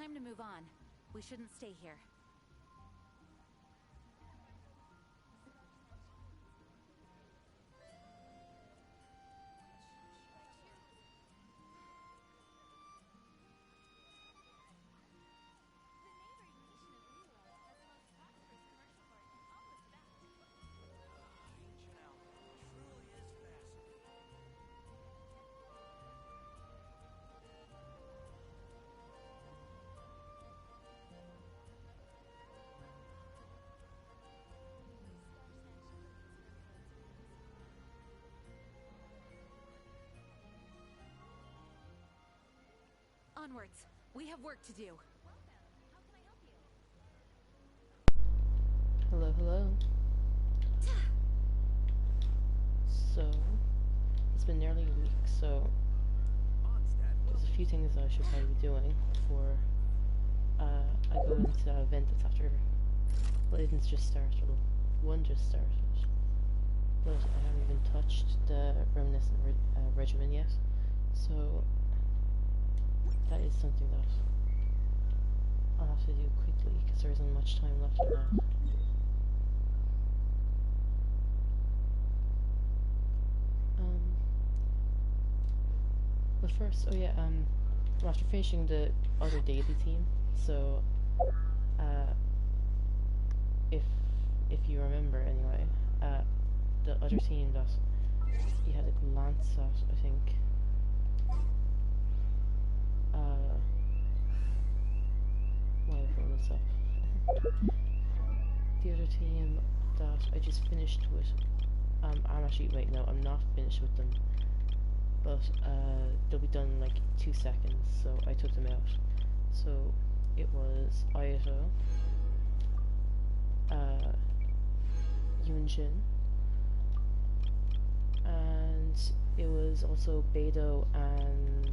time to move on. We shouldn't stay here. Onwards. We have work to do. Hello, hello. So, it's been nearly a week, so there's a few things I should probably be doing before I go into that event that's after. Well, it didn't just start, well, one just started, but I haven't even touched the Reminiscent Regimen yet, so that is something that I'll have to do quickly because there isn't much time left now. But first, oh yeah, after finishing the other daily team, so if you remember anyway, the other team that you had a glance at, I think. Why have I pulled this up? The other team that I just finished with, I'm actually, wait, no, I'm not finished with them, but they'll be done in like 2 seconds, so I took them out. So it was Ayato, Yunjin, and it was also Beidou and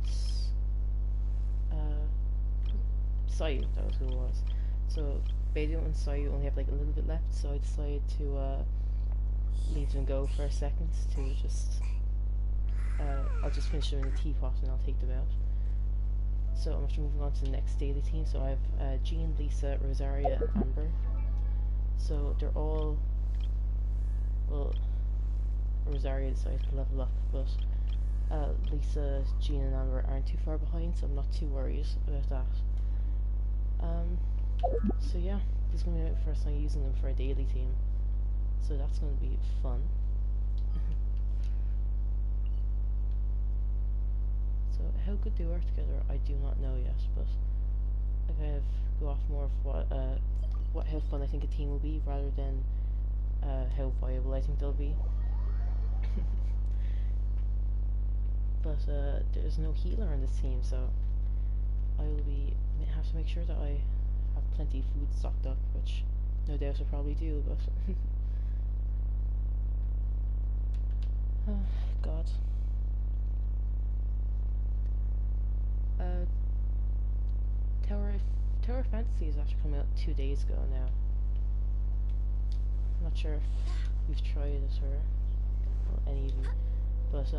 Sayu, that was who it was. So Beidou and Sayu only have like a little bit left, so I decided to leave them go for a second to just I'll just finish them in the teapot and I'll take them out. So I'm after moving on to the next daily team. So I have Jean, Lisa, Rosaria and Amber. So they're all, well, Rosaria decided to level up, but Lisa, Jean and Amber aren't too far behind, so I'm not too worried about that. So yeah, this is going to be my first time using them for a daily team, so that's going to be fun. So how good they work together, I do not know yet, but I kind of go off more of how fun I think a team will be rather than how viable I think they'll be. But there's no healer on this team, so I will have to make sure that I have plenty of food stocked up, which no doubt I probably do, but oh god. Tower Fantasy is actually coming out 2 days ago now. I'm not sure if you've tried it or well, any of you, but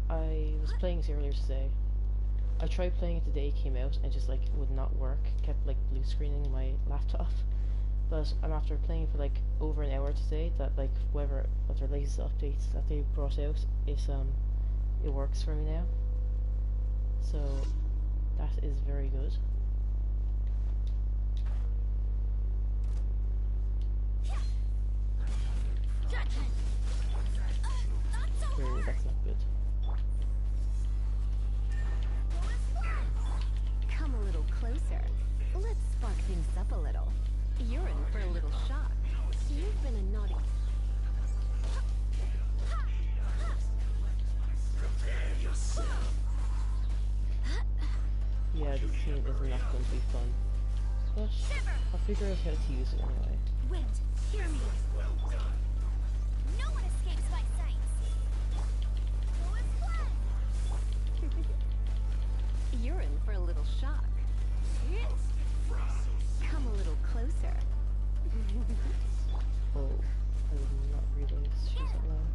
I was playing this earlier today. I tried playing it the day it came out and just like would not work, kept like blue screening my laptop. But I'm after playing for like over an hour today that like what their latest updates that they brought out is it works for me now. So that is very good. Oh, that's not good. Come a little closer. Let's spark things up a little. You're in for a little shock. You've been a naughty... Prepare yourself. Yeah, this team is not going to be fun. But I'll figure out how to use it anyway. Wind, hear me. Well done. No one escapes my sights. You're in for a little shock. Come a little closer. Oh, I did not realize she was that low.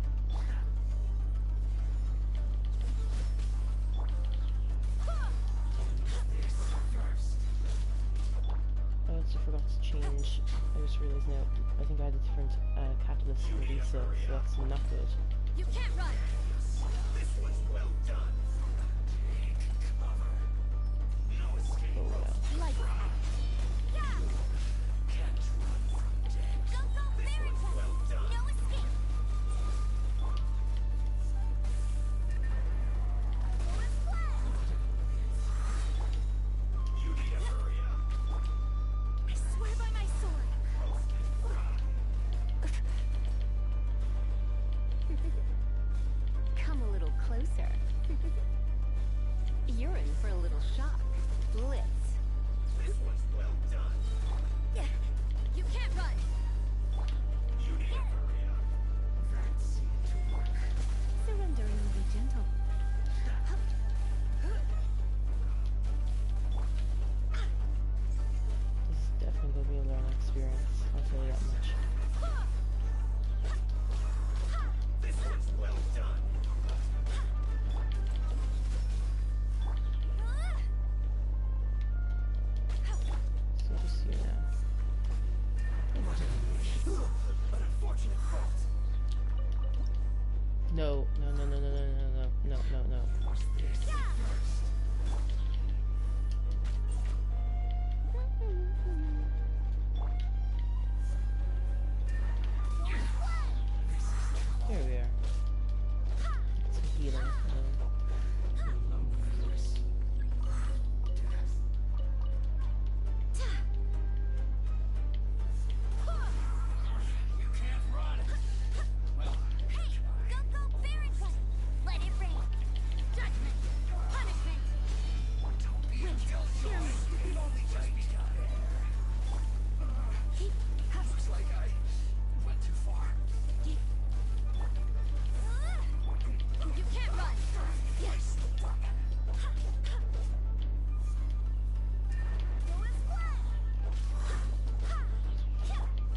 change. I just realised now. I think I had a different catalyst for Lisa, so that's not good. You can't run! Oh well. Like Yeah! Go, go, Reminiscent! No escape! I swear by my sword! Come a little closer. You're in for a little shock. Blitz. Yeah. You can't run! Surrender and be gentle. This is definitely going to be a learning experience. I'll tell you that much. So just you now. No, no, no, no, no, no, no, no, no, no, no. Here we are. It's healing. Go, go, Reminiscent! Let it rain! Judgment! Punishment! Wait, hear me! Looks like I went too far. You can't run! Yes!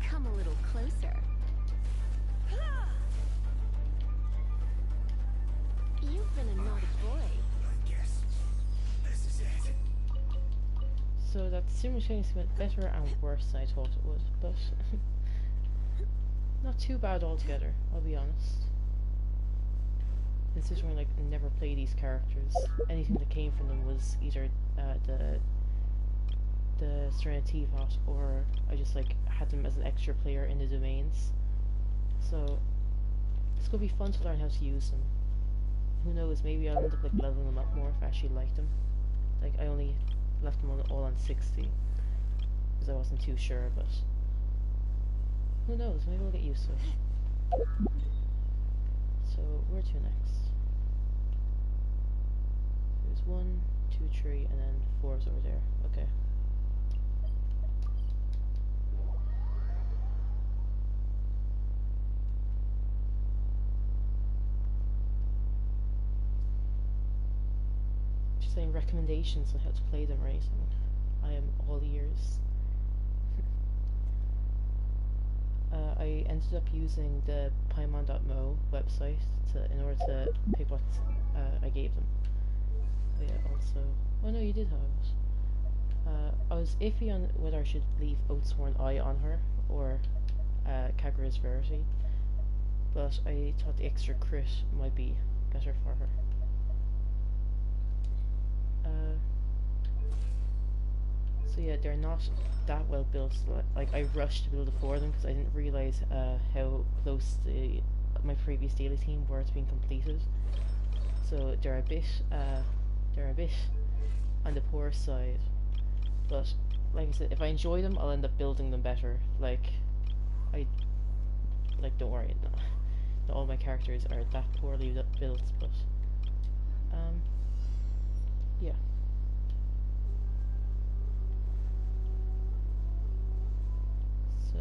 Come a little closer. You've been a naughty boy. I guess this is it. So that simultaneously went better and worse than I thought it would, but not too bad altogether, I'll be honest. Considering like never play these characters, anything that came from them was either the Serenity Pot, or I just like had them as an extra player in the domains. So it's gonna be fun to learn how to use them. Who knows, maybe I'll end up like leveling them up more if I actually like them. Like I only left them all on 60 because I wasn't too sure, but who knows, maybe I'll get used to it. So where to next? There's 1, 2, 3, and then 4 is over there. Okay. Just saying recommendations on how to play them, right? I am all ears. I ended up using the Paimon.mo website in order to pick what I gave them. Oh yeah, also... Oh no, you did have it. I was iffy on whether I should leave Oathsworn Eye on her, or Kagura's Verity, but I thought the extra crit might be better for her. So yeah, they're not that well built. Like I rushed to build it for them because I didn't realize how close my previous daily team were to being completed. So they're a bit on the poor side. But like I said, if I enjoy them, I'll end up building them better. Don't worry, not all my characters are that poorly built, but yeah. So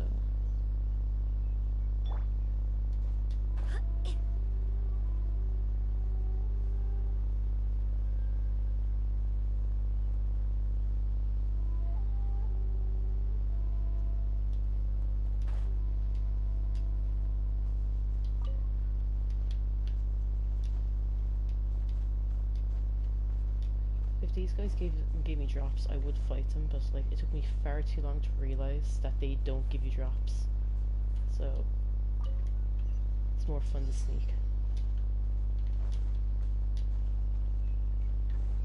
these guys gave me drops, I would fight them, but like it took me far too long to realize that they don't give you drops. So it's more fun to sneak.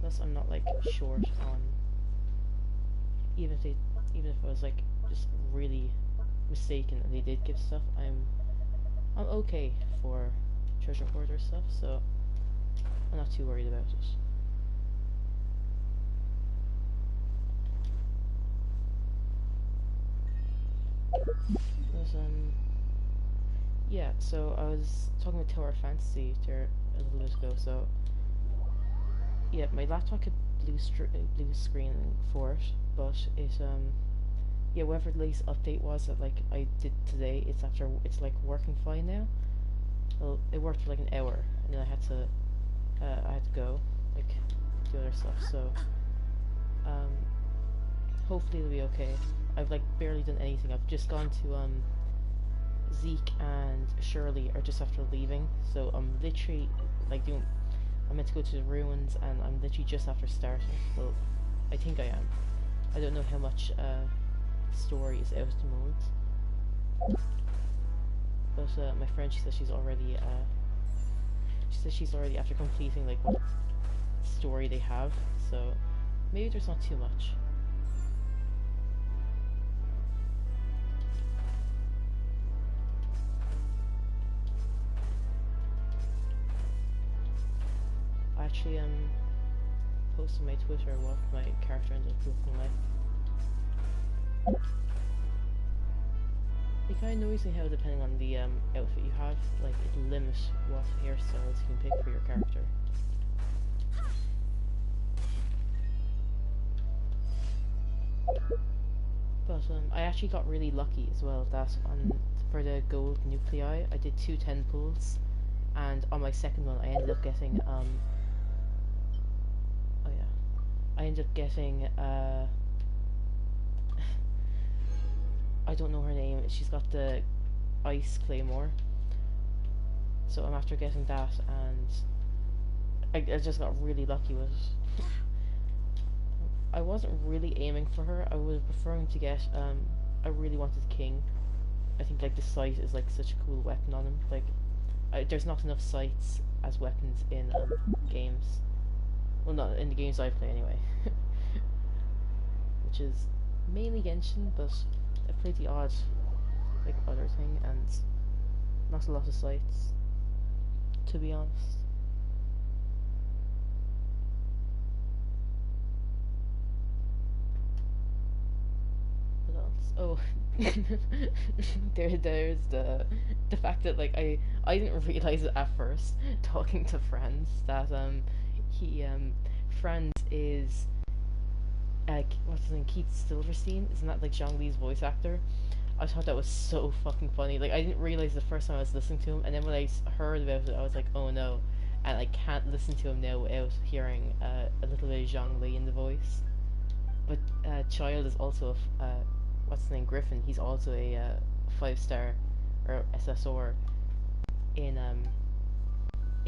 Plus, I'm not like short on. Even if I was like just really mistaken and they did give stuff, I'm okay for treasure hoarder stuff, so I'm not too worried about it. Yeah, so I was talking with Tower Fantasy there a little bit ago, so yeah, my laptop could blue screen for it, but it yeah, whatever the latest update was that like I did today, it's like working fine now. Well, it worked for like an hour, and then I had to go like do other stuff. So hopefully it'll be okay. I've like barely done anything. I've just gone to Zeke and Shirley are just after leaving, so I'm literally like I'm meant to go to the ruins, and I'm literally just after starting. Well, I think I am. I don't know how much story is out at the moment. But my friend, she says she's already after completing like what story they have, so maybe there's not too much. I actually posted on my Twitter what my character ended up looking like. It kind of annoys me how, depending on the outfit you have, like it limits what hairstyles you can pick for your character. But I actually got really lucky as well that for the gold nuclei I did 2 10 pulls, and on my second one I ended up getting I don't know her name. She's got the ice claymore, so I'm after getting that, and I just got really lucky with it. I wasn't really aiming for her. I was preferring to get I really wanted King. I think like the sight is like such a cool weapon on him. Like there's not enough sights as weapons in games. Well, not in the games I play anyway. Which is mainly Genshin, but I played the odd like other thing, and not a lot of sights, to be honest. What else? Oh, there's the fact that like I didn't realize it at first talking to Franz that he Franz is what's his name, Keith Silverstein, isn't that like Zhang Li's voice actor? I thought that was so fucking funny. Like I didn't realize the first time I was listening to him, and then when I heard about it I was like, oh no, and I can't listen to him now without hearing a little bit of Zhang Li in the voice. But Child is also what's his name, Griffin, he's also a 5-star or SSR in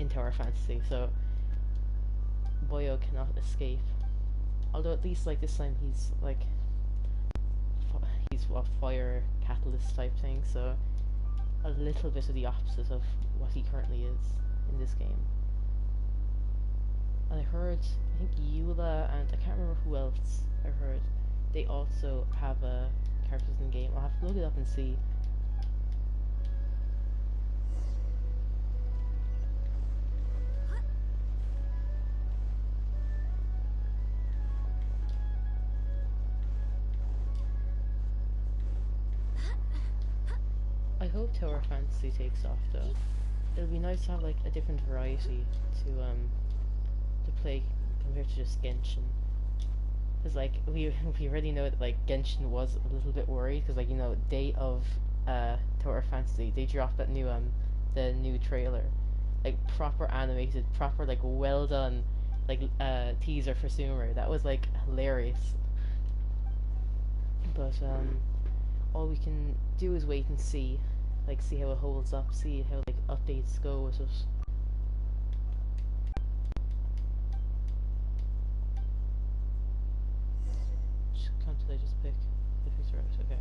Tower Fantasy, so Boyo cannot escape. Although at least like this time he's like he's a fire catalyst type thing, so a little bit of the opposite of what he currently is in this game. And I think Eula and I can't remember who else I heard, they also have characters in the game. I'll have to look it up and see. I hope Tower Fantasy takes off though. It'll be nice to have like a different variety to play compared to just Genshin. Because like we already know that like Genshin was a little bit worried because like, you know, day of Tower Fantasy they dropped that new the new trailer, like proper animated, proper like well done like teaser for Sumer. That was like hilarious. But all we can do is wait and see, like see how it holds up, see how like updates go with it. pick. If he's right, okay.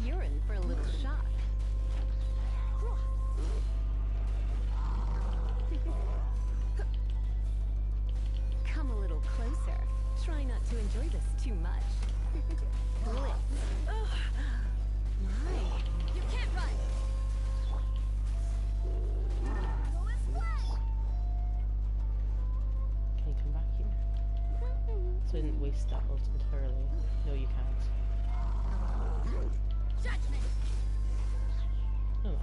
You're in for a little shock. Come a little closer. Try not to enjoy this too much. Blitz. My. You can't run! Can you come back here? So I didn't waste that ult entirely. No, you can't. Judgment! No matter.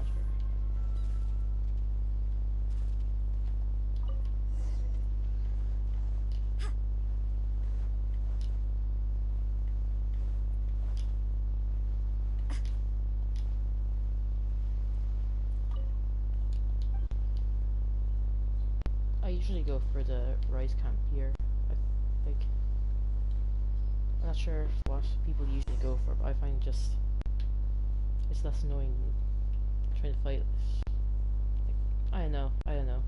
I usually go for the rise camp here. Like, I'm not sure what people usually go for, but I find just it's less annoying than trying to fight. Like, I don't know.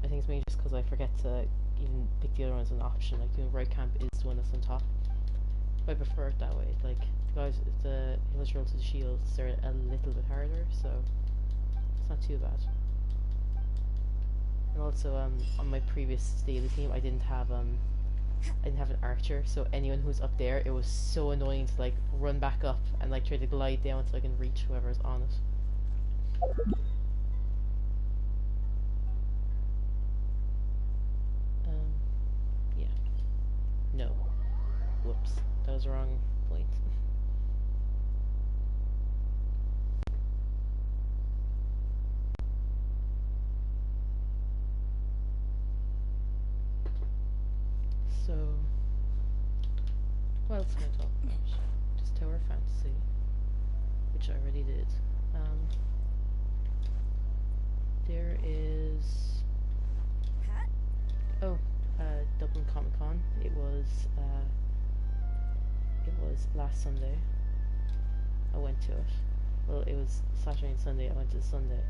I think it's mainly just because I forget to even pick the other one as an option. Like, doing right camp is the one that's on top. But I prefer it that way. Like, the guys, the healers roll to the shields, they're a little bit harder, so it's not too bad. And also, on my previous daily team, I didn't have an archer, so anyone who's up there, it was so annoying to like run back up and like try to glide down so I can reach whoever's on it. Yeah. No. Whoops. That was the wrong point. So, what else can I talk about? Just Tower Fantasy, which I already did. There is Dublin Comic Con. It was last Sunday. I went to it. Well, it was Saturday and Sunday. I went to the Sunday,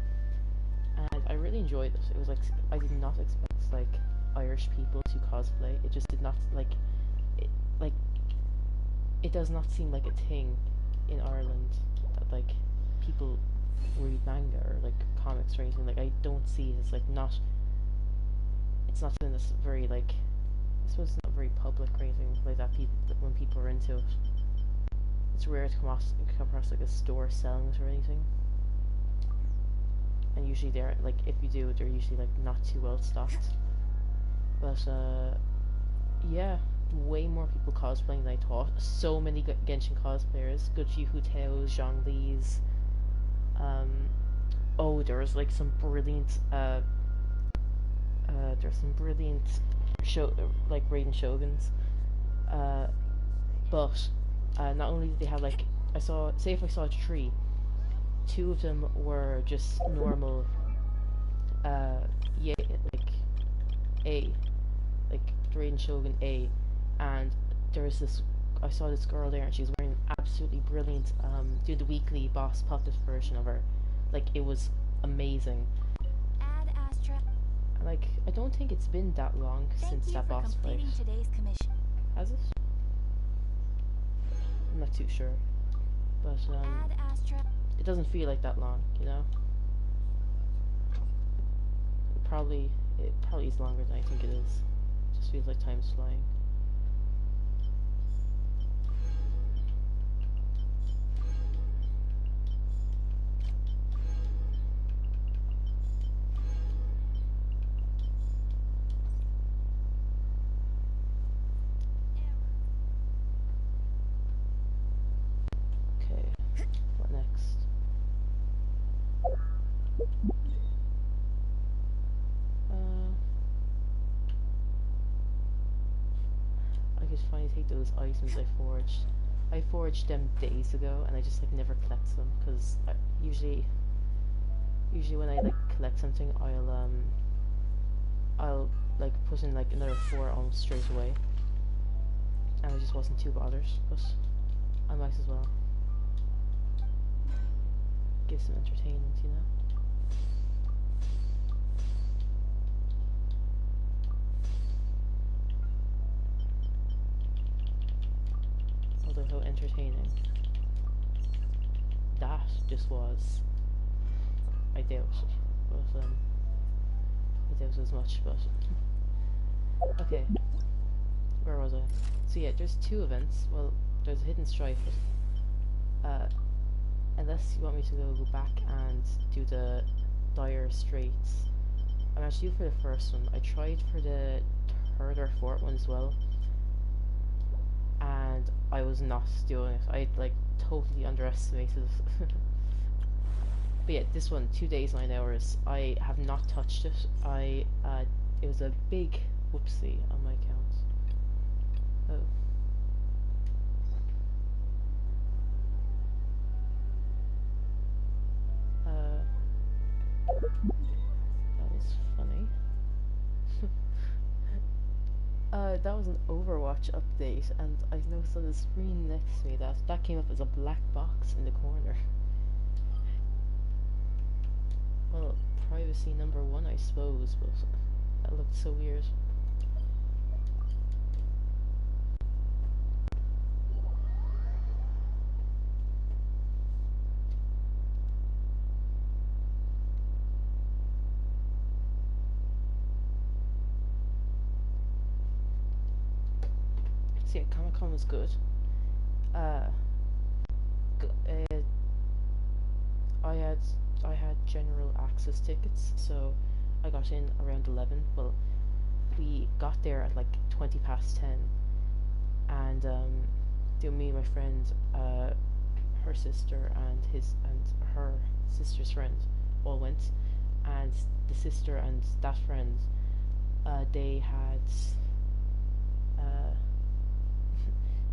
and I really enjoyed it. It was like I did not expect like Irish people to cosplay. It just did not it does not seem like a thing in Ireland that like people read manga or like comics or anything. Like I don't see it as like not. It's not something that's very like I suppose it's not very public or anything like that. When people are into it, it's rare to come across like a store selling it or anything. And usually they're like if you do, they're usually like not too well stocked. But yeah, way more people cosplaying than I thought. So many Genshin cosplayers, good few Hu Taos, Zhongli's. Oh, there was like some brilliant like Raiden Shoguns. But not only did they have like if I saw a tree, two of them were just normal Raiden Shogun A, and there was I saw this girl there and she was wearing absolutely brilliant doing the weekly boss pocket version of her. Like it was amazing. Ad Astra. And like I don't think it's been that long since that boss fight. Today's commission. Has it? I'm not too sure. But Ad Astra. it doesn't feel like that long, you know? It probably is longer than I think it is. It just feels like time's flying. Okay, what next? I could finally take those items I forged. I forged them days ago, and I just like never collect them because usually when I like collect something, I'll like put in like another 4 almost straight away, and I just wasn't too bothered, but I might as well give some entertainment, you know. Although how entertaining that just was, I doubt, but I doubt as much, but okay, where was I? So yeah, there's 2 events. Well, there's a hidden strife, but unless you want me to go back and do the dire straits, I'm actually due for the first one. I tried for the 3rd or 4th one as well, and I was not doing it. I like totally underestimated but yeah, this one, 2 days, 9 hours, I have not touched it. It was a big whoopsie on my account. Oh. That was funny. That was an Overwatch update, and I noticed on the screen next to me that came up as a black box in the corner. Well, privacy number 1, I suppose, but that looked so weird. So yeah, Comic-Con was good. Uh, I had general access tickets, so I got in around 11. Well, we got there at like 20 past 10, and me and my friend, her sister and her sister's friend all went, and the sister and that friend, they had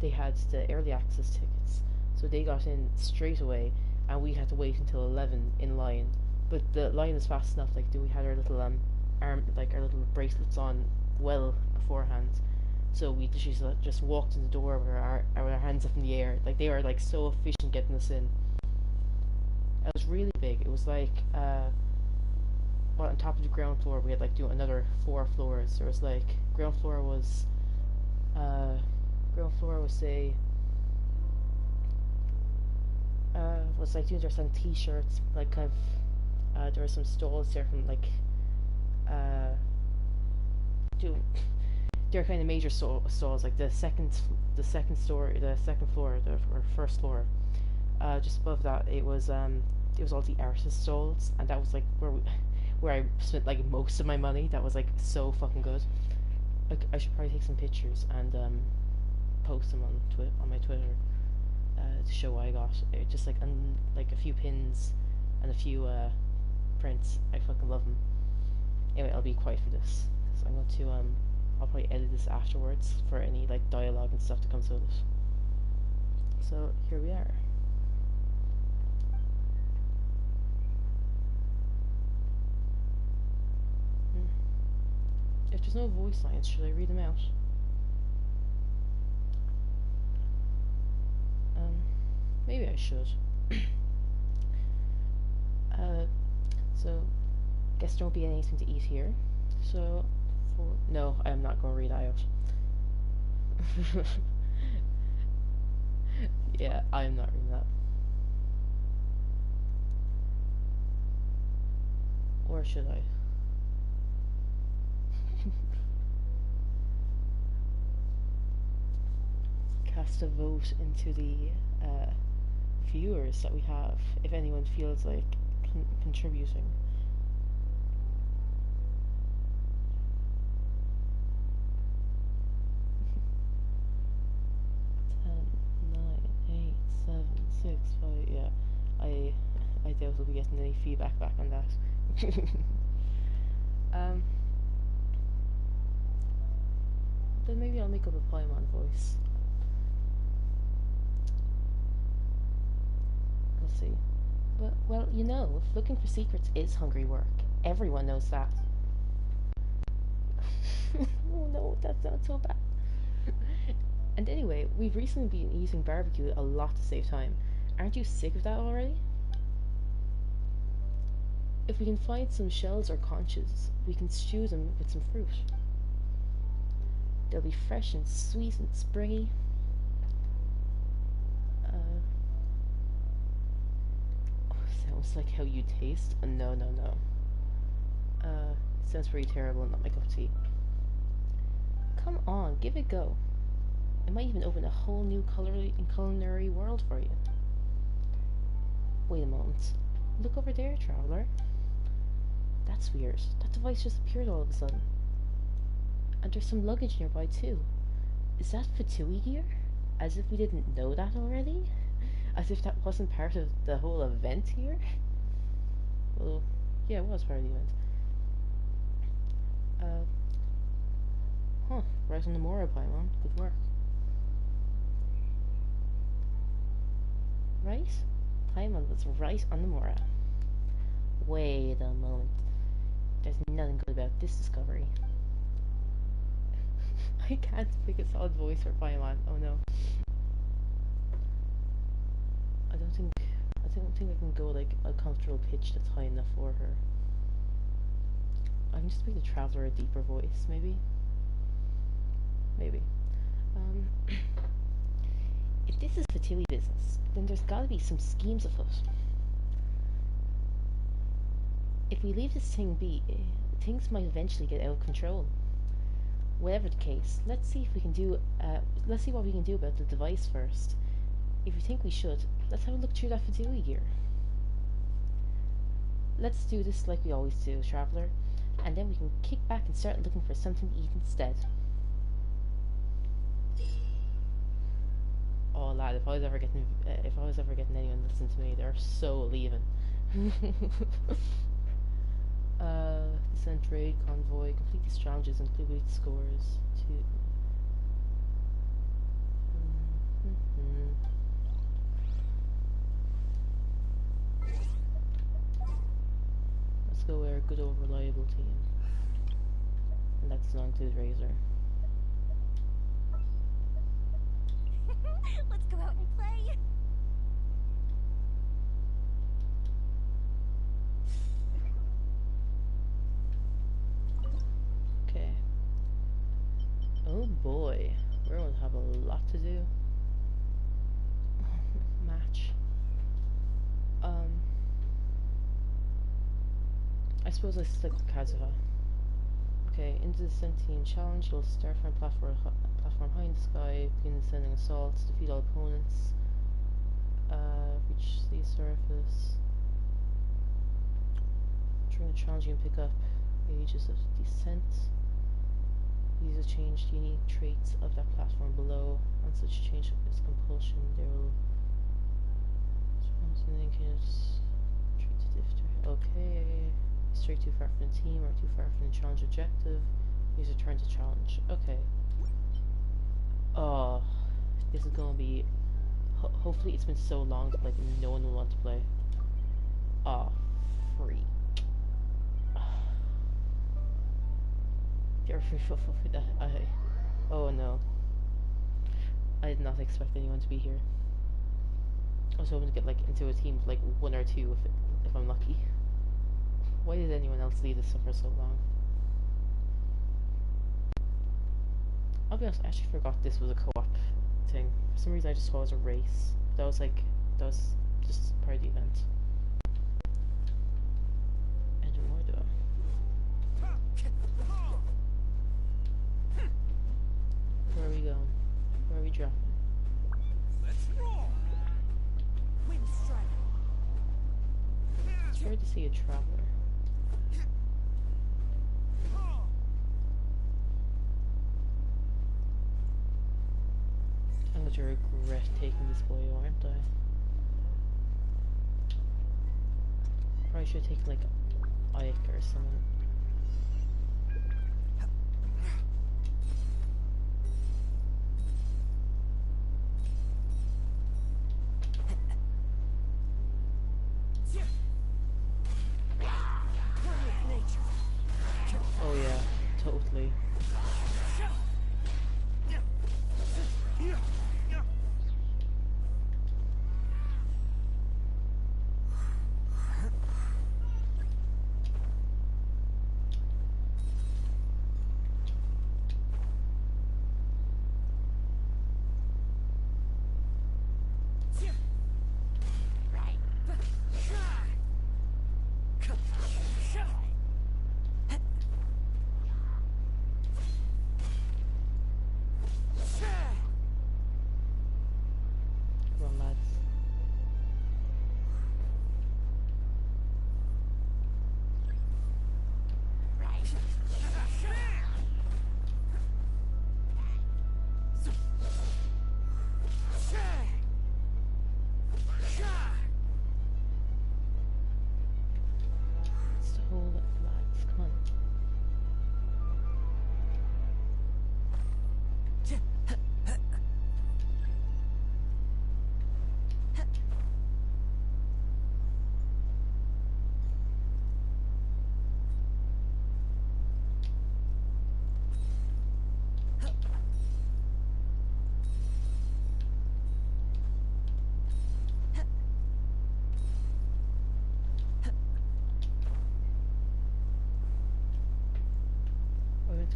they had the early access tickets, so they got in straight away, and we had to wait until 11 in line. But the line was fast enough. Like, we had our little our little bracelets on well beforehand, so we literally just walked in the door with our hands up in the air. Like, they were like so efficient getting us in. It was really big. It was like well, on top of the ground floor, we had like do another 4 floors. There was like ground floor was say was like doing, there's some t-shirts, like kind of there were some stalls there from like doing they're kind of major stalls, like the second floor, or first floor. Just above that, it was all the artist stalls, and that was like where I spent like most of my money. That was like so fucking good. Like, I should probably take some pictures and post them on my Twitter to show what I got. Just like like a few pins and a few prints. I fucking love them. Anyway, I'll be quiet for this. So I'm going to I'll probably edit this afterwards for any like dialogue and stuff that comes with it. So here we are. If there's no voice lines, should I read them out? Maybe I should. So, guess there won't be anything to eat here. So, no, I am not going to read out. Yeah, I am not reading that. Or should I? Cast a vote into the viewers that we have, if anyone feels like contributing. 10, 9, 8, 7, 6, 5. Yeah, I doubt we'll be getting any feedback back on that. Then maybe I'll make up a Paimon voice. We'll see. But, well, you know, looking for secrets is hungry work. Everyone knows that. Oh no, that sounds so bad. And anyway, we've recently been using barbecue a lot to save time. Aren't you sick of that already? If we can find some shells or conches, we can stew them with some fruit. They'll be fresh and sweet and springy. Sounds like how you taste? No, no, no. Sounds pretty terrible and not my cup of tea. Come on, give it a go. It might even open a whole new culinary world for you. Wait a moment. Look over there, traveler. That's weird. That device just appeared all of a sudden. And there's some luggage nearby too. Is that Fatui gear? As if we didn't know that already? As if that wasn't part of the whole event here? Well, yeah, it was part of the event. Right on the Mora, Paimon. Good work. Right? Paimon was right on the Mora. Wait a moment. There's nothing good about this discovery. I can't pick a solid voice for Paimon. Oh no. I don't think I can go like a comfortable pitch that's high enough for her. I can just make the traveler a deeper voice, maybe. Maybe. If this is Fatui business, then there's gotta be some schemes afoot. If we leave this thing be, things might eventually get out of control. Whatever the case, let's see what we can do about the device first. If you think we should, let's have a look through that Fatui gear. Let's do this like we always do, traveler, and then we can kick back and start looking for something to eat instead. Oh lad, if I was ever getting anyone listening to me, they're so leaving. Descent raid convoy, complete these challenges and complete the scores. Let's go with our good old reliable team. And that does not include Razor. Let's go out and play. Okay. Oh boy, we're going to have a lot to do. Match. I suppose I stick with Kazuha. Okay, into the Sentient Challenge, you'll start from a platform high in the sky, begin sending assaults, defeat all opponents, reach the surface. During the challenge you can pick up ages of descent. These will change the unique traits of that platform below, and such change is compulsion. They will treat it if they're okay. Stray too far from the team or too far from the challenge objective. Use a turn to challenge. Okay. Oh, this is gonna be. Hopefully, it's been so long that like no one will want to play. Oh, freak. Oh no. I did not expect anyone to be here. I was hoping to get like into a team of like 1 or 2 if I'm lucky. Why did anyone else leave this for so long? I'll be honest, I actually forgot this was a co-op thing. For some reason I just thought it was a race. That was just part of the event. And more though. Where are we going? Where are we dropping? Let's roll. Wind strike. It's weird to see a traveler. I'm going to regret taking this boy, aren't I? Probably should have taken like Ike or someone. Oh yeah, totally.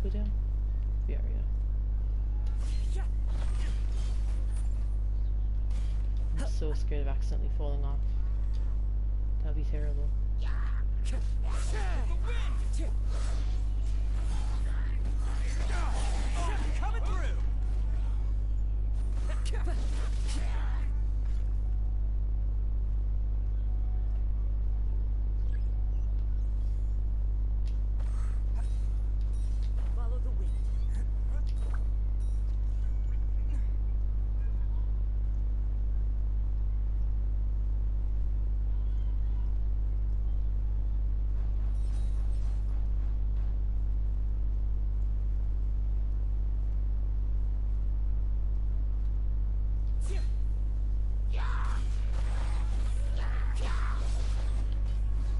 go down? Yeah, yeah. I'm so scared of accidentally falling off. That'd be terrible. Coming through. Follow the wind.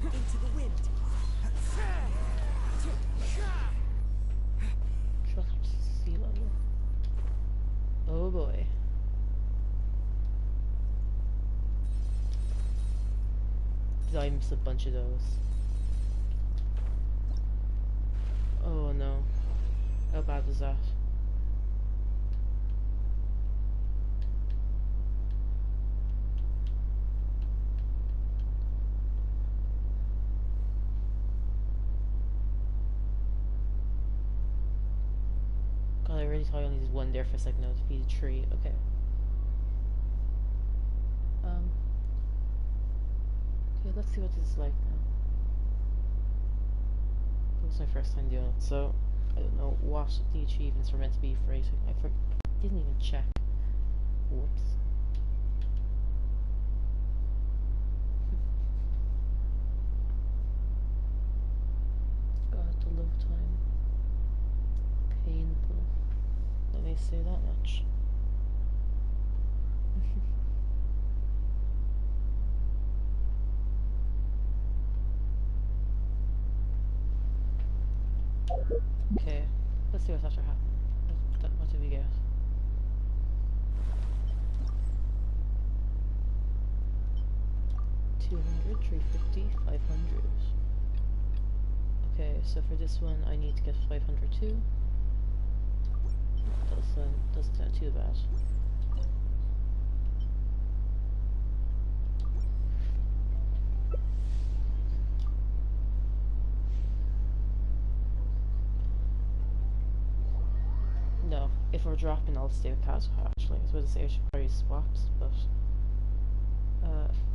Into the wind. Dropped sea level. Oh boy. Did I miss a bunch of those? Oh no. How bad was that? God, I really thought I only did one there for a second. I defeated 3. Okay. Okay, let's see what this is like now. It was my first time doing it, so I don't know what the achievements were meant to be for racing. I didn't even check. Whoops. God, the load time. Painful. Let me say that much. Okay, let's see what's after happening. What did we get? $200, $350, $500. Okay, so for this one I need to get 500 too. Doesn't sound too bad. No, if we're dropping, I'll stay with Kazuha, actually. I was about to say I should probably swap, but...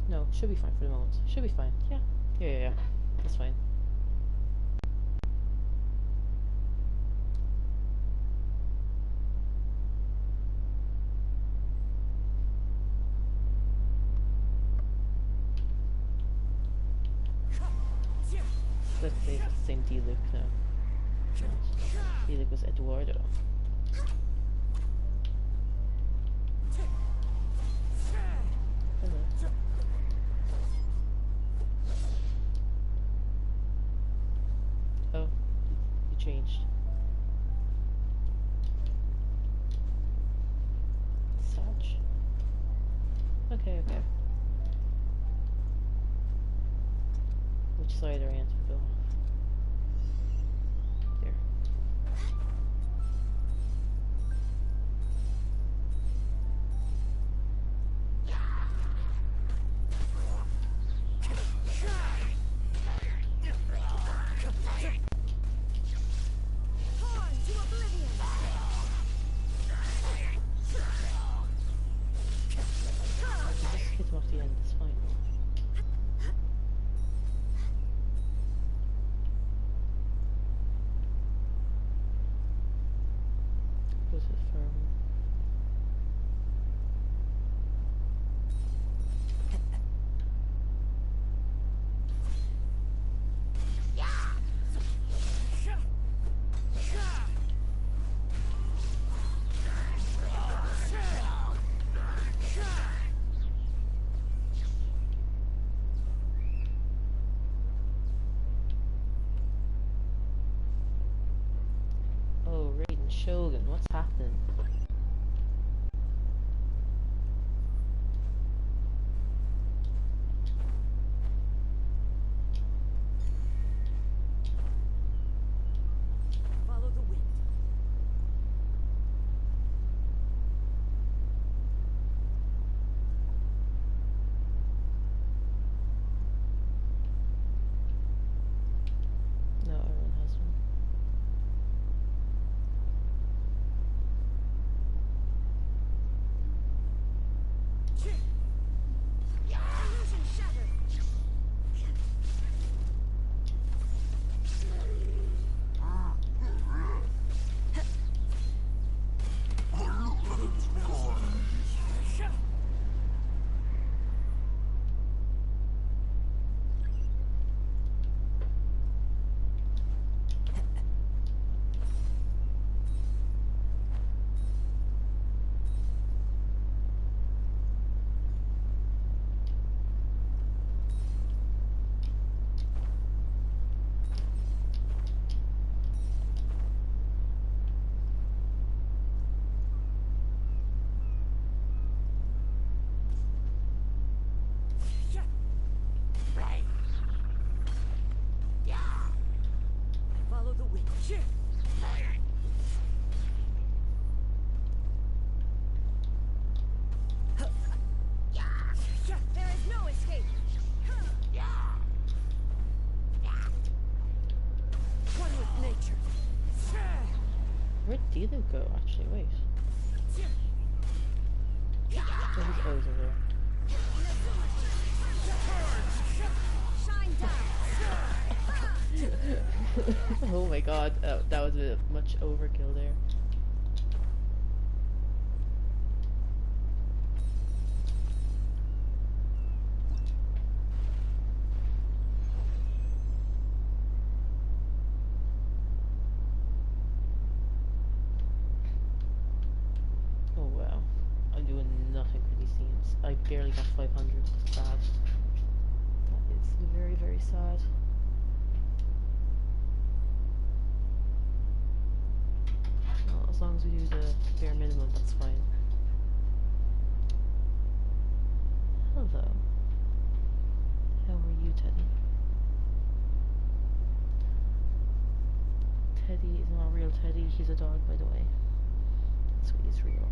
no, should be fine for the moment. Should be fine. Yeah. Yeah. That's fine. Let's say it's the same D-Luke now. D-Luke was Eduardo. Hello. Oh, you changed. Such. Okay. Which side are you to go? There. Just hit him off the end, it's fine. Was it firm? Oh, Raiden Shogun, what's happening? Follow the wind. Illusion shattered. Follow the wind. There is no escape. One with nature. Where did it go, actually? Wait. Where's O's over there? Shine down. Oh my god, that was a bit much overkill there. Oh wow, I'm doing nothing for these teams. I barely got 500, that's sad. That is very, very sad. Well, as long as we do the bare minimum, that's fine. Hello. How are you, Teddy? Teddy is not a real Teddy, he's a dog, by the way. So he's real.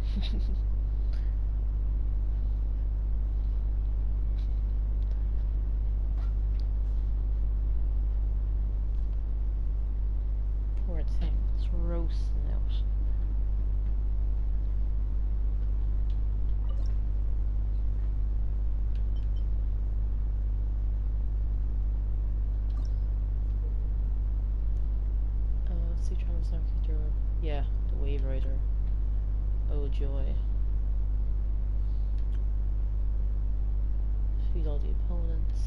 Poor thing, it's roasting out. Sea Travis Architecture. Yeah, the Wave Rider. Oh joy. Feed all the opponents.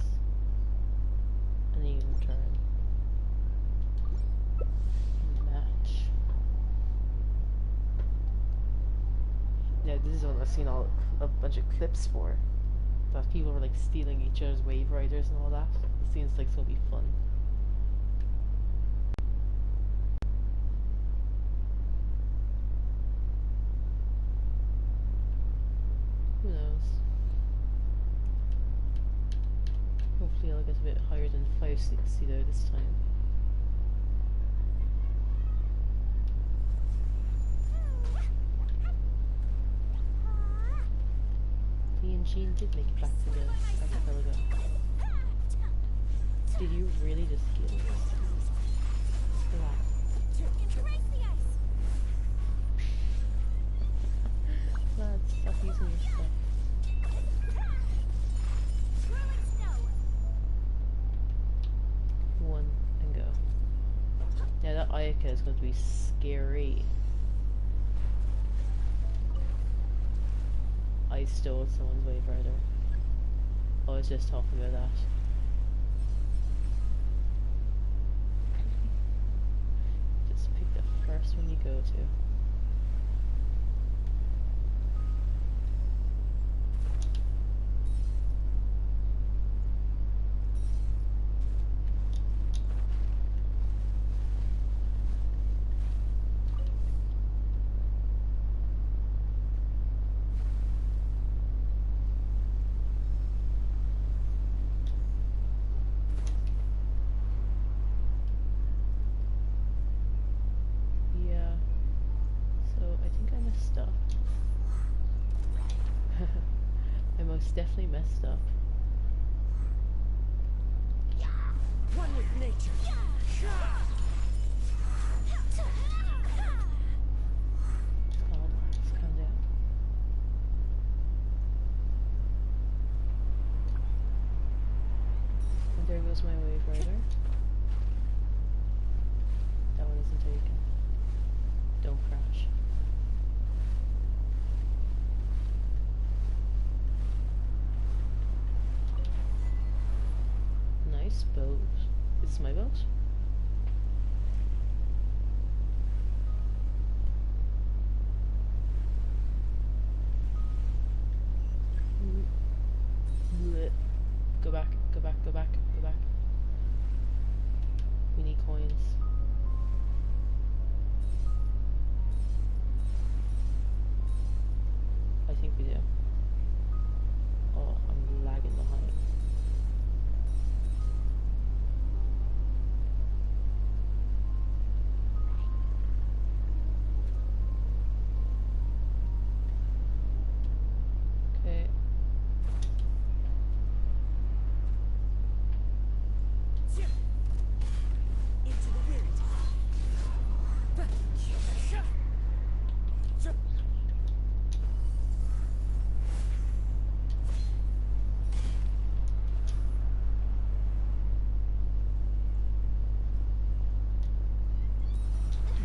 And even turn. Match. Yeah, this is what I've seen a bunch of clips for. That people were like stealing each other's Wave Riders and all that. It seems like it's gonna be fun. Who knows? Hopefully I'll get a bit higher than 560 though this time. The Genshin did make it back to the archipelago. Did you really just kill this? Embrace the ice. Lads, stop using your stuff. Swirling snow. One and go. Yeah, that Ayaka is going to be scary. I stole someone's Wave Rider. I was just talking about that. Just pick the first one you go to. Definitely messed up. One with nature. Calm, let's calm down. goes my wave rider. That one isn't taken. Don't crash. Nice boat. Is this my boat? Bleh. Go back, go back, go back, go back. We need coins. I think we do. Oh, I'm lagging behind. Okay. Into the wind.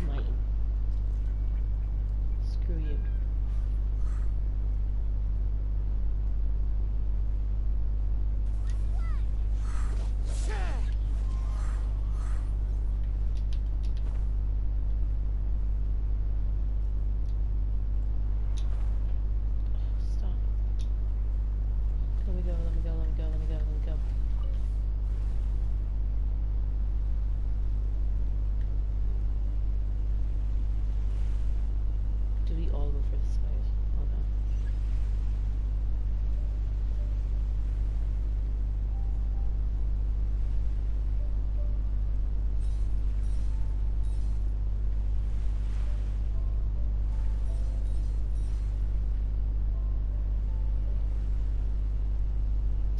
Mine. Screw you. Stop. Let me go, let me go, let me go, let me go, let me go. Do we all go for the side? Oh no.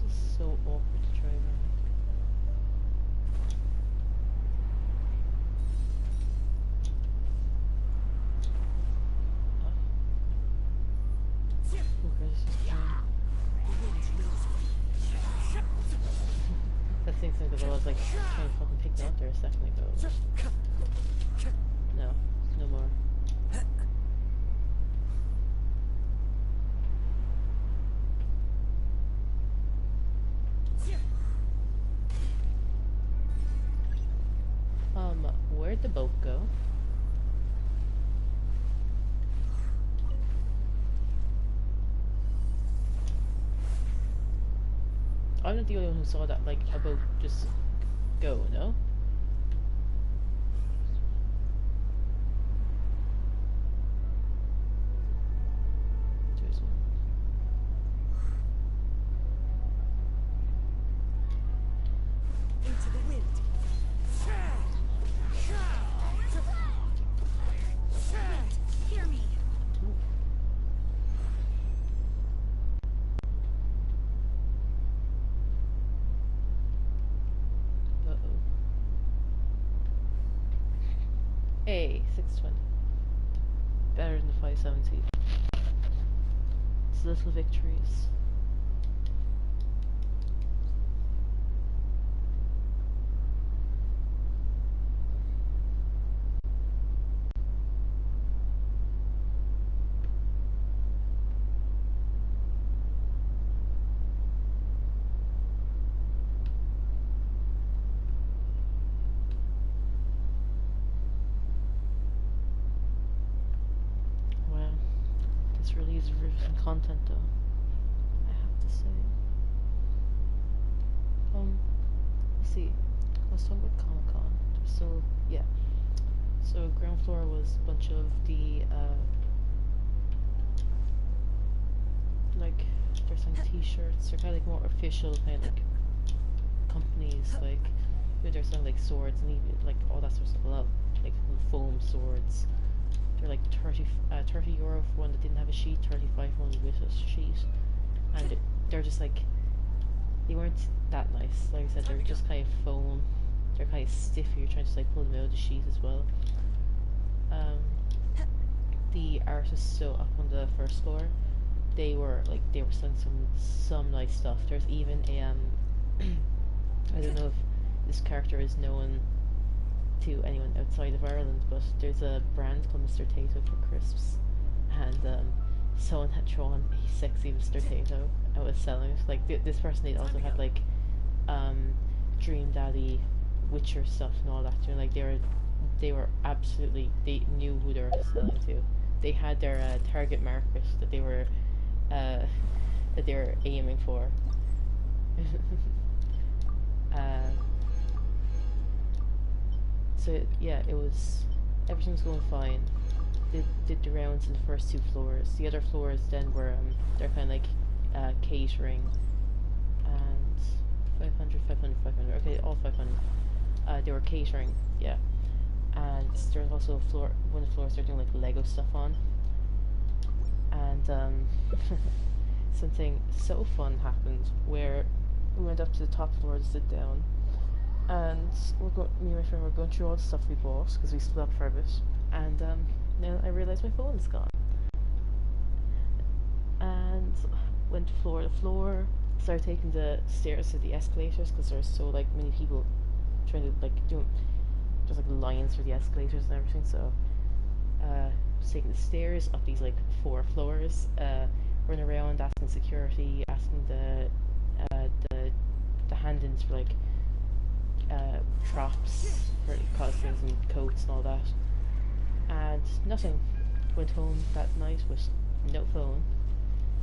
This is so awkward to try around. Okay, this is fine. That thing sounded like I was like trying to fucking pick me out there a second ago. No, no more. Where'd the boat go? I'm not the only one who saw that, like, a boat just go, no? There's one. Into the wind. Hear me. Uh-oh. Hey, 620. Better than the 570. It's little victories. Wow. This really is riveting content though, I have to say. Let's see. Let's talk about Comic-Con. So, yeah. So, ground floor was a bunch of the, like, there's some t-shirts, they're kind of like more official kind of like companies, like, you know, there's some like swords and even like all that sort of stuff, a lot, like foam swords. They're like 30 euro for one that didn't have a sheet, 35 for one with a sheet, and they're just like, they weren't that nice. Like I said, they're just kind of foam. They're kind of stiff. You're trying to like pull them out of the sheet as well. The artists so up on the first floor, they were selling some nice stuff. There's even a I don't know if this character is known to anyone outside of Ireland, but there's a brand called Mr. Tato for crisps, and someone had drawn a sexy Mr. Tato and was selling it. Like this person, they also had like Dream Daddy, Witcher stuff and all that. You know, like they were absolutely, they knew who they were selling to. They had their target market that they were aiming for. So yeah, everything was going fine. Did the rounds in the first 2 floors. The other floors then were they're kind of like catering, and 500, 500, 500. Okay, all 500. They were catering, yeah. And there's also a floor, one of the floors they're doing like Lego stuff on. And something so fun happened where we went up to the top floor to sit down, and me and my friend were going through all the stuff we bought because we split up for a bit, and then I realised my phone is gone. And went floor to floor, started taking the stairs to the escalators because there's so like many people trying to like do, there's like lines for the escalators and everything. So was taking the stairs up these like 4 floors, running around asking security, asking the hand-ins for like props for costumes and coats and all that, and nothing. Went home that night with no phone.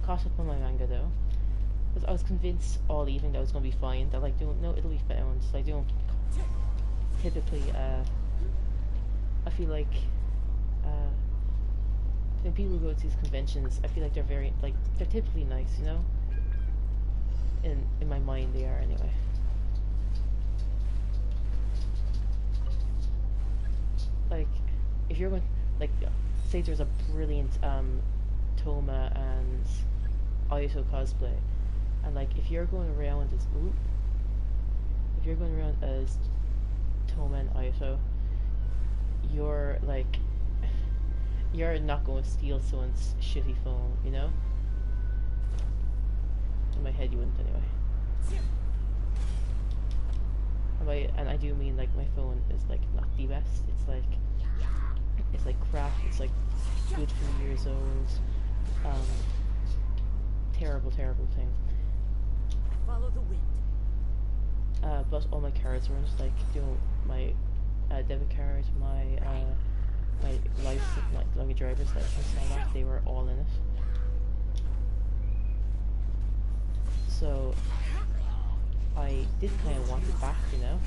Caught up on my manga though, because I was convinced all evening that I was going to be fine, that like no, it'll be found. So I don't typically I feel like when people go to these conventions, I feel like they're very like, they're typically nice, you know. In my mind they are anyway. Like if you're going, like say there's a brilliant Toma and Ayato cosplay, and like if you're going around as Toma and Ayato, you're like, you're not going to steal someone's shitty phone, you know? In my head you wouldn't anyway. And I do mean like my phone is like not the best. It's like crap. It's like good few years old. Terrible thing. Follow the wind. But all my cards were in it, like my debit card, my license, my driver's license and all that, they were all in it. So I did kind of want it back, you know.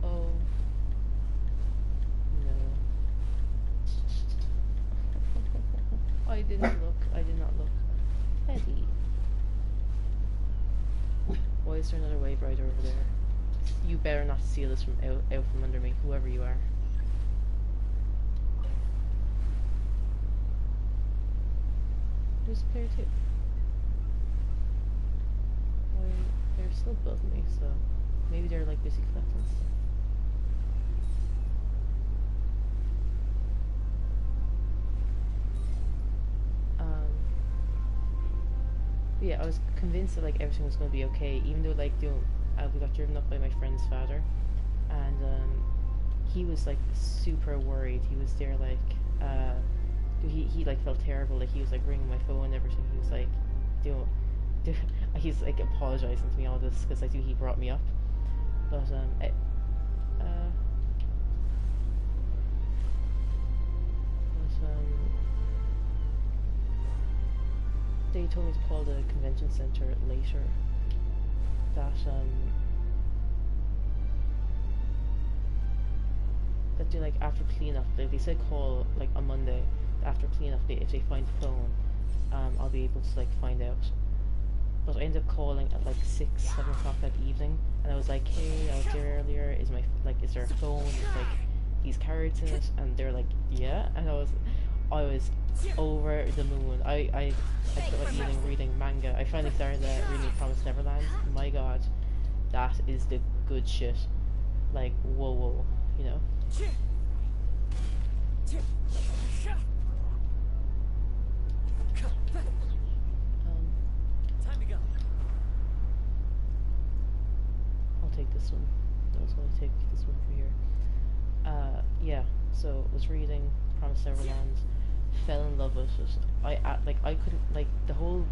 Oh no. I did not look. Teddy. Why is there another wave rider over there? You better not steal this from out from under me, whoever you are. There's player 2. Well, they're still above me, so maybe they're like busy collecting stuff. Yeah, I was convinced that like everything was going to be okay, even though like we got driven up by my friend's father, and he was like super worried. He was there like he like felt terrible, like he was like ringing my phone and everything. He was like he's like apologizing to me all this because like he brought me up, but they told me to call the convention center later. That they like after cleanup, they said call like on Monday after cleanup. If they find the phone, I'll be able to like find out. But I ended up calling at like 6, 7 o'clock that evening, and I was like, "Hey, I was there earlier. Is there a phone with like these cards in it?" And they're like, "Yeah." And I was over the moon. I felt like reading manga. I finally started reading Promised Neverland. My god, that is the good shit. Like whoa, you know. Time to go. I'll take this one. I was going to take this one for here. Yeah. So was reading Promised Neverland, fell in love with it. I couldn't like the whole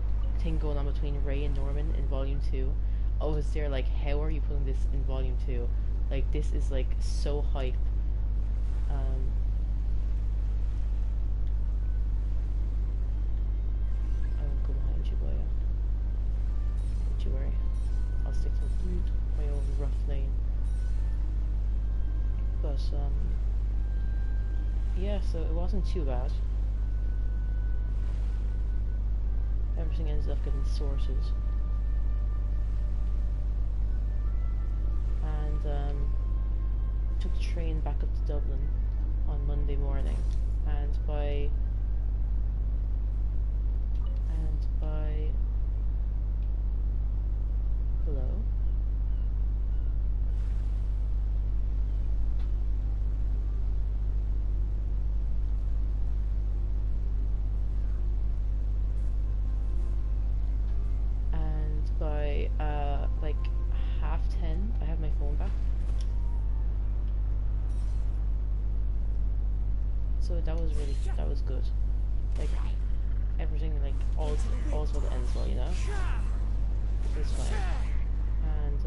thing going on between Ray and Norman in Volume 2. I was there like, how are you putting this in Volume 2? Like this is like so hype. I won't go behind you, boy. Don't you worry. I'll stick to my own rough lane. But yeah, so it wasn't too bad. Everything ended up getting sorted. And took the train back up to Dublin on Monday morning. And by hello? And by like 10:30 I have my phone back. So that was good. Like everything, like all's well that ends well, you know? It was fine. And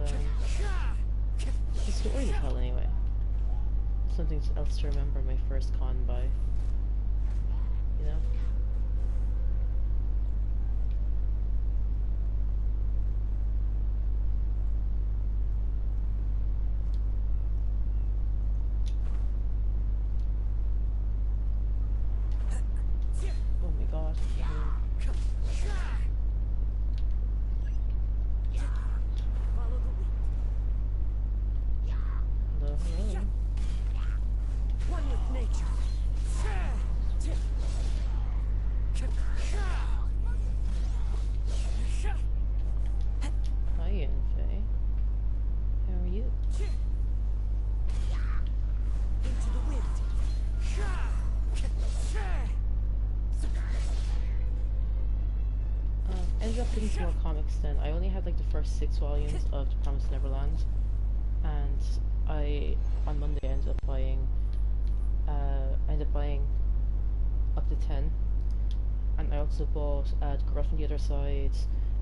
the story to tell anyway. Something else to remember my first con by. You know? Oh my god. Hello, hello. One with nature. Hi, Faye. How are you? Into the wind. Ended up getting some more comics then. I only had like the first 6 volumes of The Promised Neverland, and on Monday I ended up buying up to 10, and I also bought The Girl from the Other Side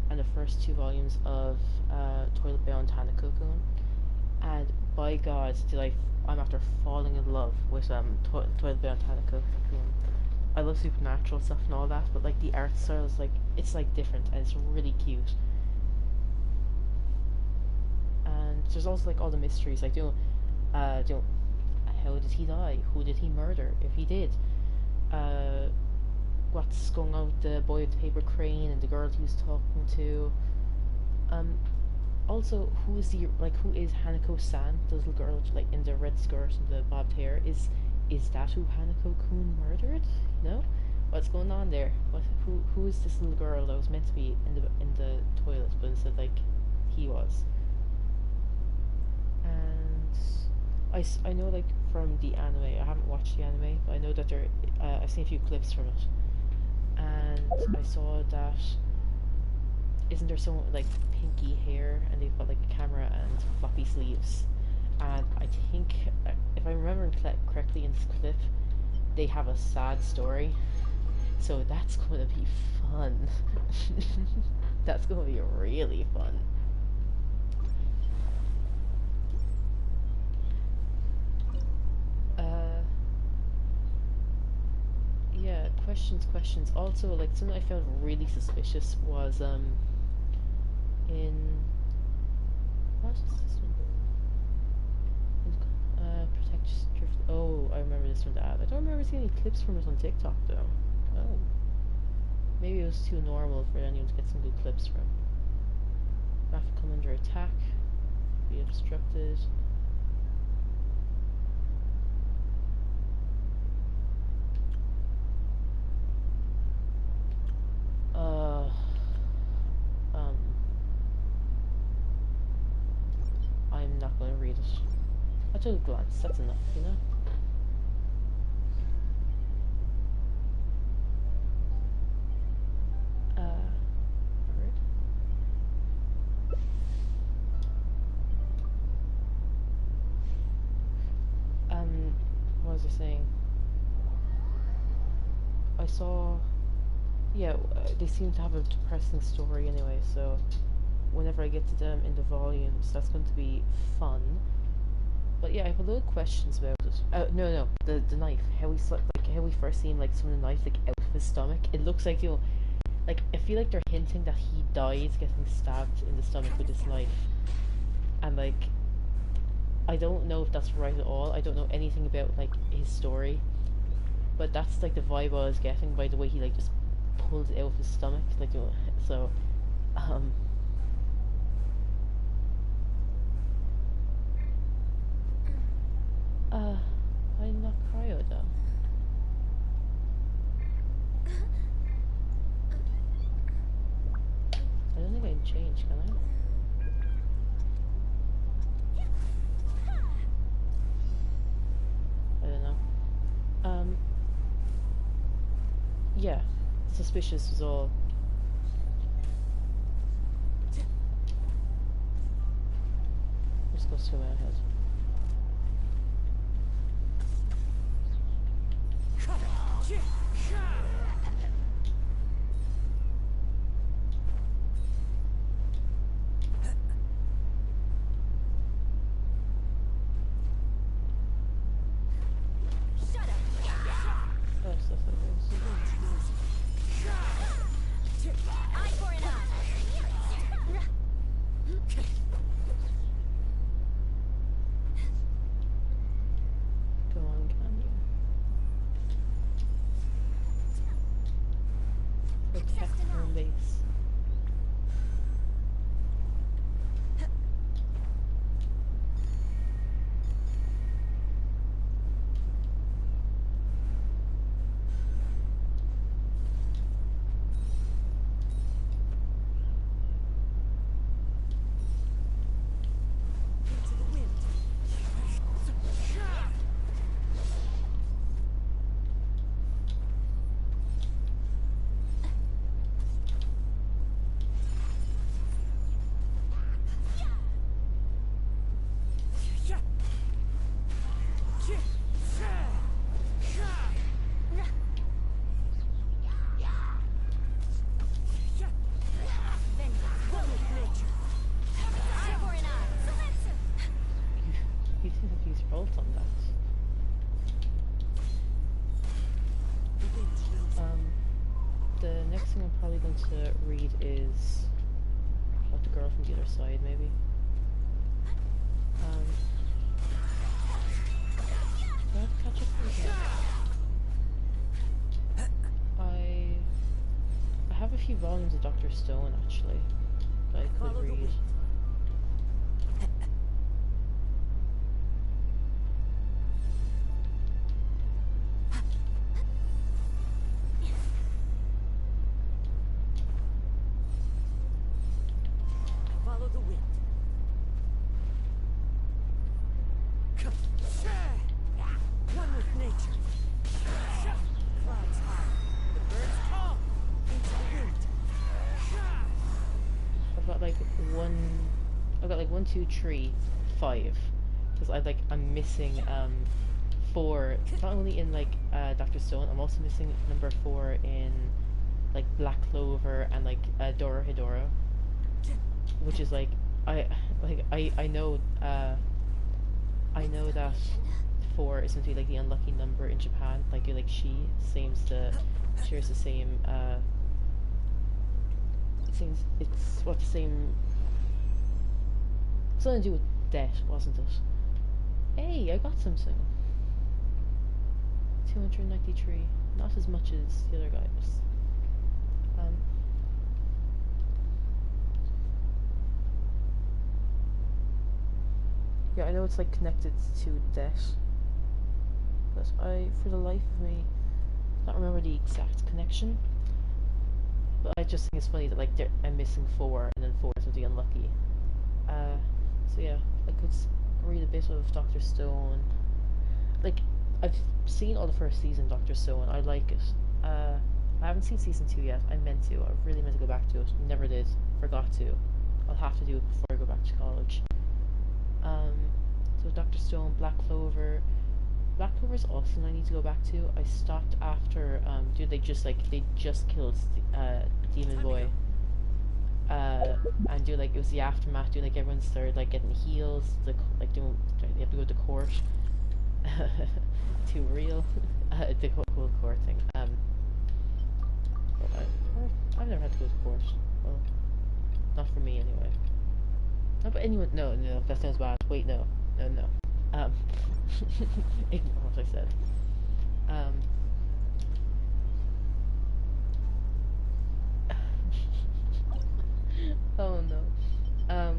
and the first 2 volumes of Toilet Bound Hanako-kun, and by God I'm after falling in love with Toilet Bound Hanako-kun. I love supernatural stuff and all that, but like the art style is like, it's like different and it's really cute. And there's also like all the mysteries, like how did he die? Who did he murder? If he did, what's going on with the boy with the paper crane and the girl he was talking to? Also, who is Hanako-san, the little girl like in the red skirt and the bobbed hair? Is that who Hanako-kun murdered? You know? What's going on there? Who is this little girl that was meant to be in the toilet, but instead like he was? And I know like from the anime, I haven't watched the anime, but I know that I've seen a few clips from it, and I saw that isn't there someone with like pinky hair and they've got like a camera and floppy sleeves, and I think if I'm remembering correctly in this clip, they have a sad story, so that's going to be fun. That's going to be really fun. Yeah, questions. Also, like, something I found really suspicious was, in... What is this one? Protect Drift... Oh, I remember this from the ad. I don't remember seeing any clips from it on TikTok, though. Oh. Maybe it was too normal for anyone to get some good clips from. Rapid come under attack. Be obstructed. I'm not going to read it. I took a glance, that's enough, you know? was I saying? I saw, yeah, they seem to have a depressing story anyway, so whenever I get to them in the volumes, that's going to be fun. But yeah, I have a lot of questions about it. No, the knife. How how we first seen like some of the knife like out of his stomach. It looks like like I feel like they're hinting that he died getting stabbed in the stomach with this knife, and like I don't know if that's right at all. I don't know anything about like his story, but that's like the vibe I was getting by the way he like just pulled it out of his stomach, like so. I did not cryo though. I don't think I can change, can I? I don't know. Yeah. Suspicious was all. Just goes through my head. The next thing I'm probably going to read is what the girl from the other side, maybe. Do I have to catch up again? I have a few volumes of Dr. Stone actually that I could read. I've got like 1, 2, 3, 5, because I'm missing 4. Not only in like Dr. Stone, I'm also missing number 4 in like Black Clover and like Dora Hedora, which is like I know that 4 is going to be like the unlucky number in Japan. Like she seems to shares the same it's what the same. Something to do with debt, wasn't it? Hey, I got something. 293. Not as much as the other guys. Yeah, I know it's like connected to debt, but for the life of me, don't remember the exact connection. But I just think it's funny that like I'm missing 4, and then 4 is going to be unlucky. So yeah, I could read a bit of Dr. Stone. Like, I've seen all the first season of Dr. Stone. I like it. I haven't seen season 2 yet. I meant to. I really meant to go back to it. Never did. Forgot to. I'll have to do it before I go back to college. So Dr. Stone, Black Clover. Black Clover is also one I need to go back to. I stopped after dude, they just killed Demon Boy. And do like it was the aftermath. Do like everyone started like getting heals, like doing you have to go to court. Too real. The whole court thing. I've never had to go to court. Well, not for me anyway. No, but anyone. No, that sounds bad. Wait, no. Ignore what I said. Oh no.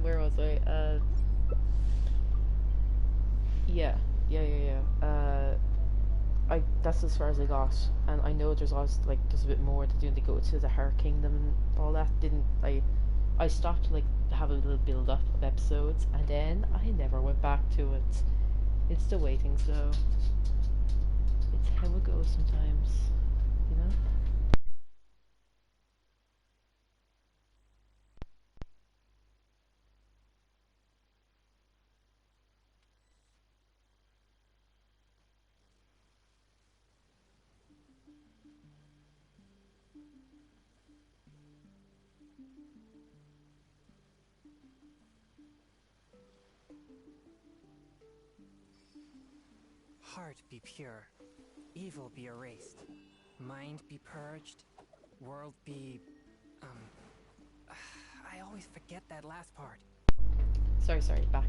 Where was I? Yeah. That's as far as I got, and I know there's also there's a bit more to do. They go to the Heart Kingdom and all that. I stopped to have a little build up of episodes, and then I never went back to it. It's still waiting, so it's how it goes sometimes, you know. Heart be pure, evil be erased, mind be purged, world be... I always forget that last part. Sorry, back.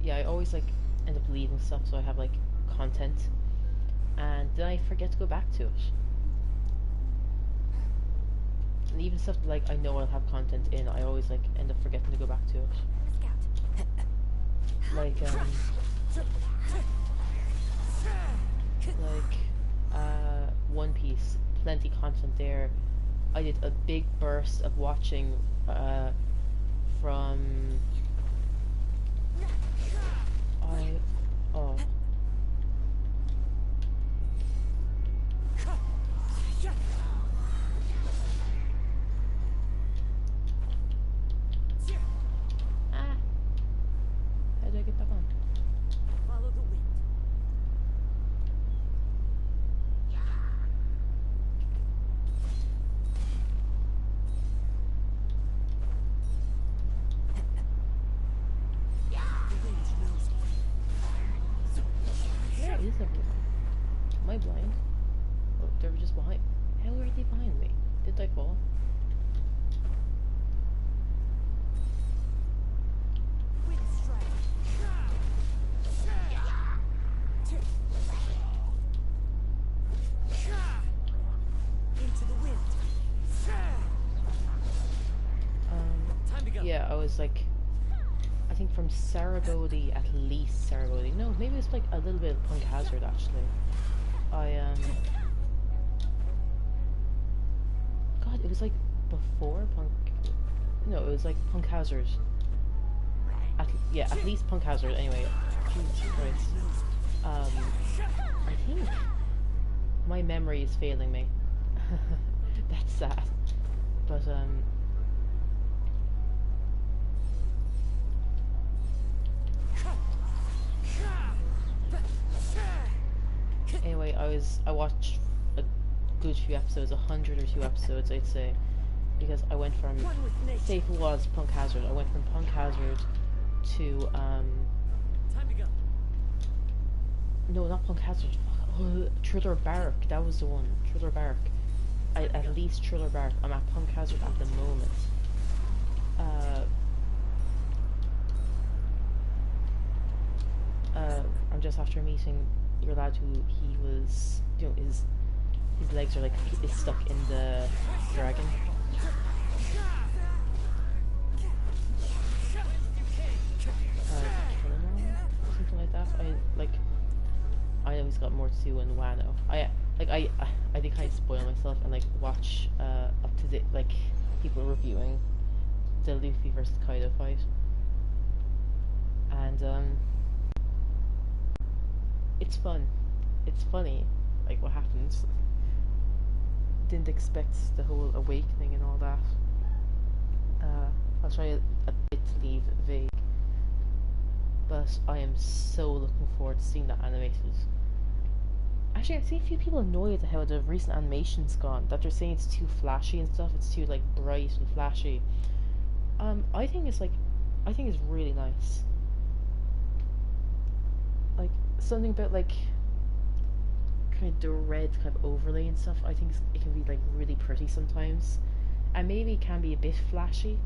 Yeah, I always end up leaving stuff so I have content, and then I forget to go back to it. And even stuff that I know I'll have content in, I always end up forgetting to go back to it. One Piece, plenty content there. I did a big burst of watching from how do I get back on? Follow the wind. The wind knows me. Where is everyone? Am I blind? Oh, they were just behind. How are they behind me? Did I fall? Wind strike. Into the wind. Time to go. Yeah, I was I think from Saragodi, at least Saragodi. No, maybe it's a little bit of Punk Hazard actually. God, it was before Punk. No, it was Punk Hazard. At least Punk Hazard anyway. Jesus Christ. I think my memory is failing me. That's sad. But anyway, I watched a good few episodes, 100 or 2 episodes I'd say, because I went from, say if it was Punk Hazard, I went from Punk Hazard to Time to go. no, not Punk Hazard, Thriller Bark, that was the one, Thriller Bark. At least Thriller Bark. I'm at Punk Hazard at the moment. I'm just after meeting your lad who he was, his legs are is stuck in the dragon. Kill him all? Something like that. I know he's got more to do in Wano. I think I spoil myself and watch up to date people reviewing the Luffy versus Kaido fight, and it's fun. It's funny, what happens. Didn't expect the whole awakening and all that. I'll try a bit to leave vague, but but I am so looking forward to seeing that animated. Actually, I've seen a few people annoyed at how the recent animation's gone, that they're saying it's too flashy and stuff, it's too, like, bright and flashy. I think it's, like, I think it's really nice. Like, something about, like, kind of the red kind of overlay and stuff, I think it can be, like, really pretty sometimes. And maybe it can be a bit flashy,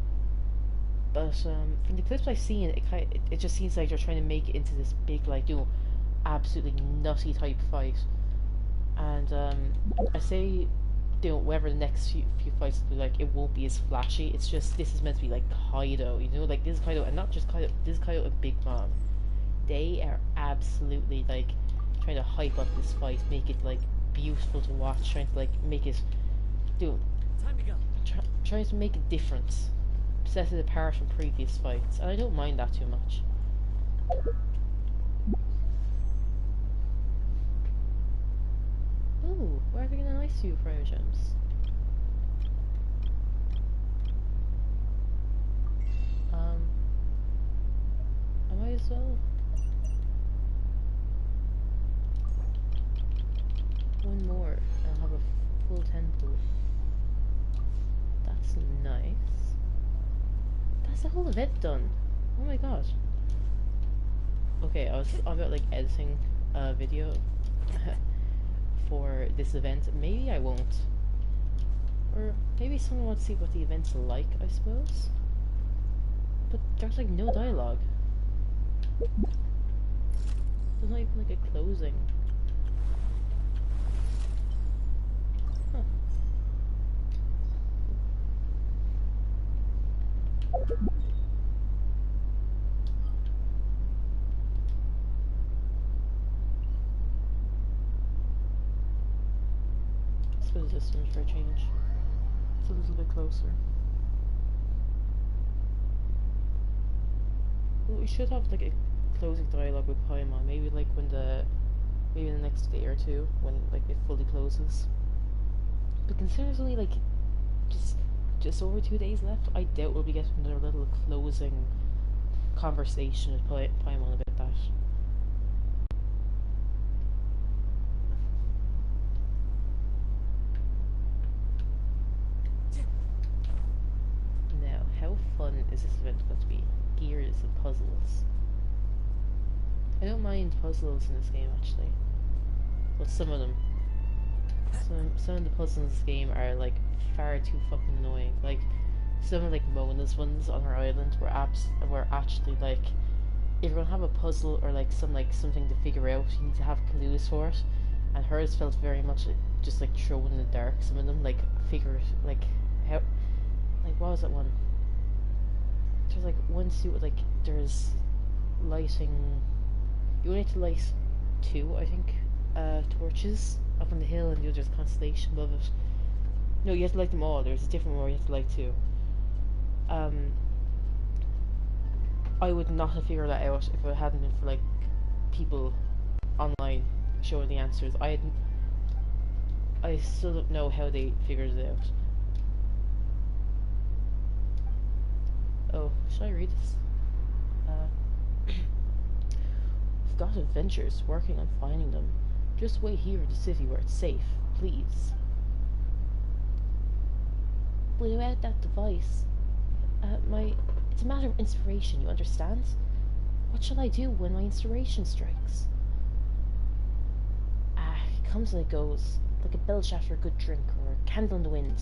but, from the clips I've seen, it just seems like they're trying to make it into this big, like, absolutely nutty type fight. And I say, whatever the next few fights will be like, it won't be as flashy. It's just, this is meant to be like Kaido, like, this is Kaido, and not just Kaido, this is Kaido and Big Mom. They are absolutely, like, trying to hype up this fight, make it, like, beautiful to watch, trying to, like, make it, Time to go. trying to make it different, set it apart from previous fights, and I don't mind that too much. Ooh, we're having a nice few frame gems. I might as well. One more, and I'll have a full temple. That's nice. That's the whole event done. Oh my god. Okay, I was about, like, editing a video for this event. Maybe I won't. Or maybe someone wants to see what the event's like, I suppose. But there's, like, no dialogue. There's not even, like, a closing. Huh. Let's go to this one for a change. It's a little bit closer. Well, we should have, like, a closing dialogue with Paimon. Maybe, like, maybe in the next day or two, when, like, it fully closes. But considering there's only, like, just over 2 days left, I doubt we'll be getting another little closing conversation with Paimon about that. Now, how fun is this event going to be? Gears and puzzles. I don't mind puzzles in this game, actually. But some of them. Some of the puzzles in this game are, like, far too fucking annoying. Like, some of, like, Mona's ones on her island were actually, like, if you're gonna have a puzzle or, like, something to figure out, you need to have clues for it. And hers felt very much like, just, like, thrown in the dark. Some of them, like, like, how, like, what was that one? There's, like, one suit with, like, there's lighting. You only need to light 2, I think, torches up on the hill, and there's constellation above it. No, you have to light them all. There's a different one where you have to light 2. I would not have figured that out if it hadn't been for, like, people online showing the answers. I still don't know how they figured it out. Oh, should I read this? We've got adventurers working on finding them. Just wait here in the city where it's safe, please. Without that device, it's a matter of inspiration, you understand? What shall I do when my inspiration strikes? It comes and it goes, like a belch after a good drink, or a candle in the wind.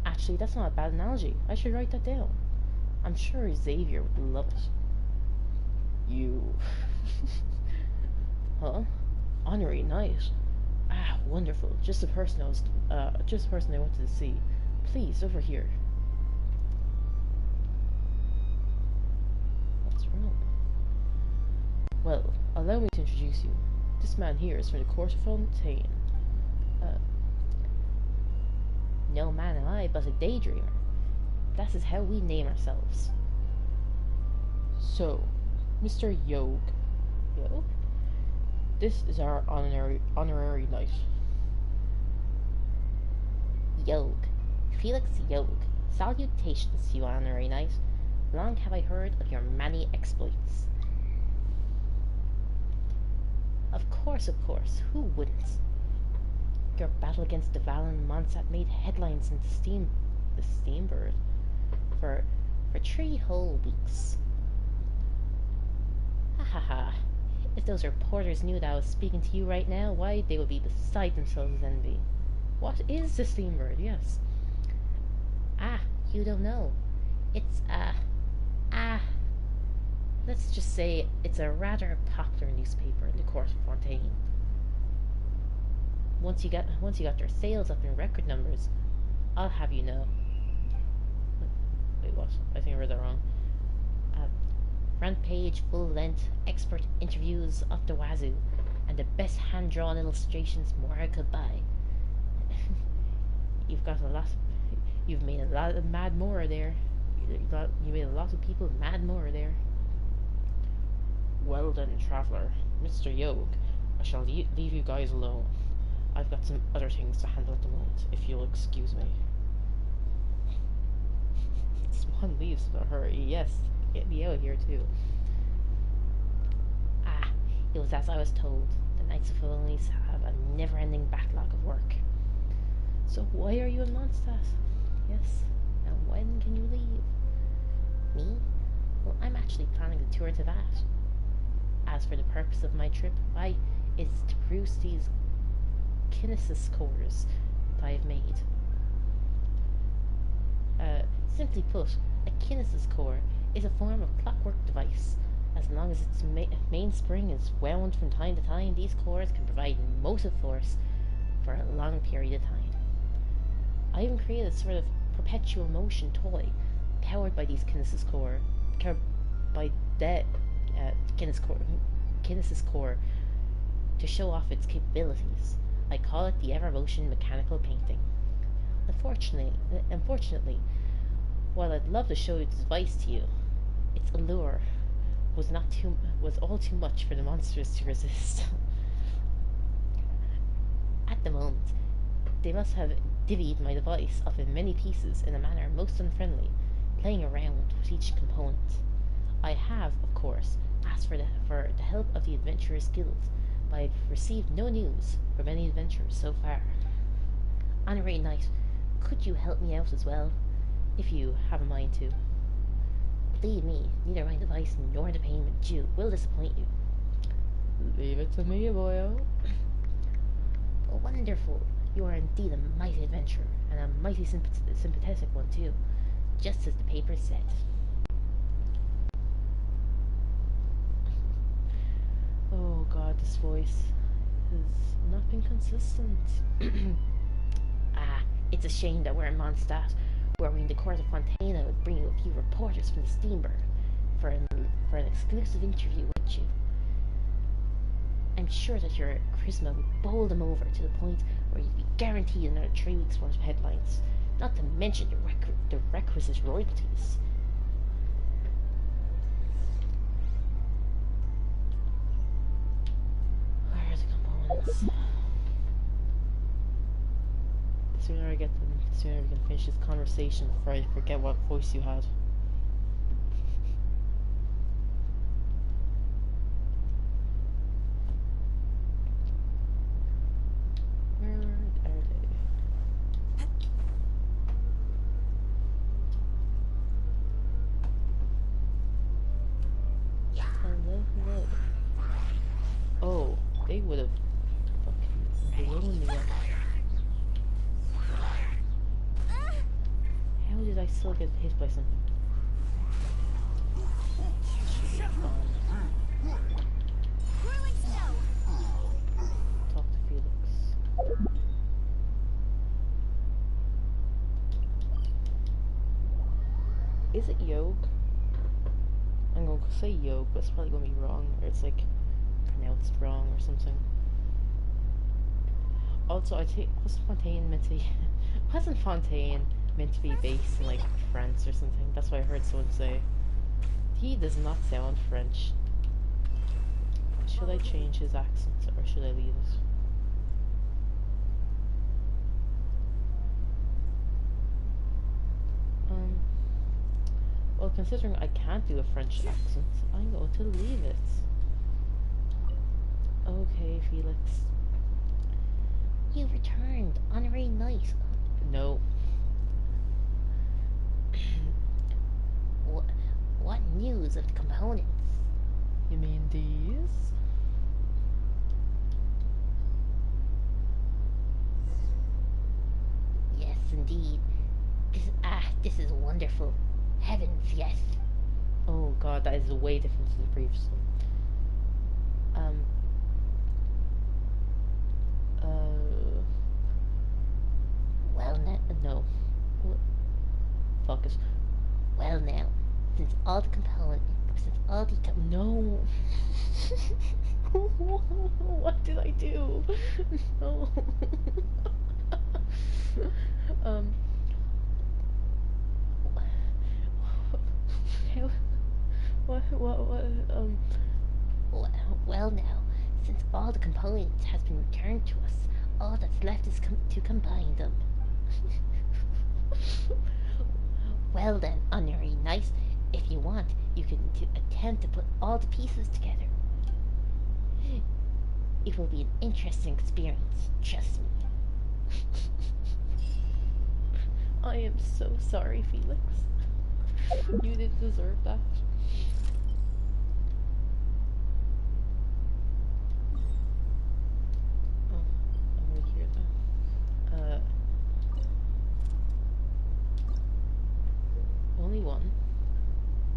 Actually, that's not a bad analogy. I should write that down. I'm sure Xavier would love it. You... Huh? Honorary knight. Wonderful. Just the person I wanted to see. Please, over here. What's wrong? Well, allow me to introduce you. This man here is from the court of Fontaine. No man am I, but a daydreamer. That is how we name ourselves. So, Mr. Yog. Yog? This is our honorary knight. Yog. Felix Yog. Salutations to you, honorary knight. Long have I heard of your many exploits. Of course, who wouldn't? Your battle against Devalin and Monsat made headlines in the Steambird for 3 whole weeks. Ha ha ha. If those reporters knew that I was speaking to you right now, why, they would be beside themselves with envy. What is the Steambird? Yes. Ah, you don't know. It's, let's just say it's a rather popular newspaper in the court of Fontaine. Once you got their sales up in record numbers, I'll have you know. Wait, what? I think I read that wrong. Front page, full-length, expert interviews up the wazoo, and the best hand-drawn illustrations more I could buy. You've made a lot of mad more there. You made a lot of people mad more there. Well then, traveller, Mr. Yog, I shall leave you guys alone. I've got some other things to handle at the moment, if you'll excuse me. Swan leaves in a hurry. Yes, get me out of here too. Ah, it was as I was told. The Knights of Felonies have a never-ending backlog of work. So why are you in Mondstadt? Yes, and when can you leave? Me? Well, I'm actually planning a tour to that. As for the purpose of my trip, why, it's to peruse these kinesis cores that I have made. Simply put, a kinesis core is a form of clockwork device. As long as its mainspring is wound from time to time, these cores can provide motive force for a long period of time. I even created a sort of perpetual motion toy powered by these kinesis core, kinesis core to show off its capabilities. I call it the Ever-Motion Mechanical Painting. Unfortunately, while I'd love to show the device to you, its allure was all too much for the monsters to resist. At the moment, they must have divvied my device up in many pieces in a manner most unfriendly, playing around with each component. I have, of course, asked for the help of the Adventurers Guild, but I've received no news from any adventurers so far. Honorary Knight, could you help me out as well, if you have a mind to? Believe me, neither my device nor the payment due will disappoint you. Leave it to me, boyo. Wonderful. You are indeed a mighty adventurer, and a mighty sympathetic one too, just as the paper said. Oh god, this voice has not been consistent. Ah, it's a shame that we're in Mondstadt, where we in the court of Fontaine would bring you a few reporters from the Steambird for an exclusive interview with you. I'm sure that your charisma would bowl them over to the point where you'd be guaranteed another 3 weeks' worth of headlines, not to mention the requisite royalties. Where are the components? The sooner I get them, the sooner we can finish this conversation before I forget what voice you had. Where are they? Hello. Oh, they would have fucking blown me up. How did I still get hit by something? Talk to Felix. Is it Yog? I'm going to say Yog, but it's probably going to be wrong, or it's like pronounced wrong or something. Also, I think wasn't Fontaine meant to be based in like France or something? That's what I heard someone say. He does not sound French. Should I change his accent or should I leave it? Well, Well, considering I can't do a French accent, I'm going to leave it. Okay, Felix. You returned. Honorary Knight. No. What news of the components? You mean these? Yes, indeed. This is wonderful. Heavens, yes. Oh god, that is way different to the previous one. Well, No. What? Fuck it. well now, since all the No. What did I do? No. Well now, since all the components has been returned to us, all that's left is to combine them. Well then, Honorary Knight, if you want, you can attempt to put all the pieces together. It will be an interesting experience, trust me. I am so sorry, Felix. You didn't deserve that. Oh, I'm right here now. Only one.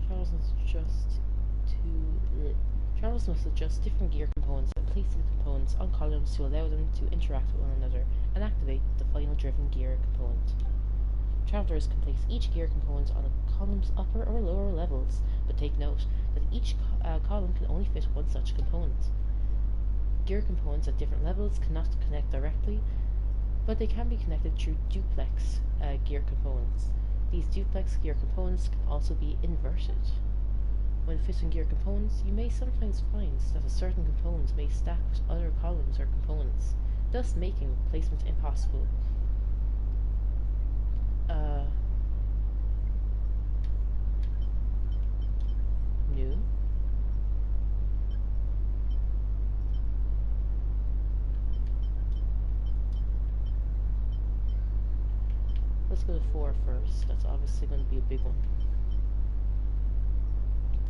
Charles must adjust different gear components and place the components on columns to allow them to interact with one another and activate the final driven gear component. Travelers can place each gear component on a column's upper or lower levels, but take note that each column can only fit one such component. Gear components at different levels cannot connect directly, but they can be connected through duplex gear components. These duplex gear components can also be inverted. When fitting gear components, you may sometimes find that a certain component may stack with other columns or components, thus making placement impossible. New. Let's go to 4 first. That's obviously going to be a big one.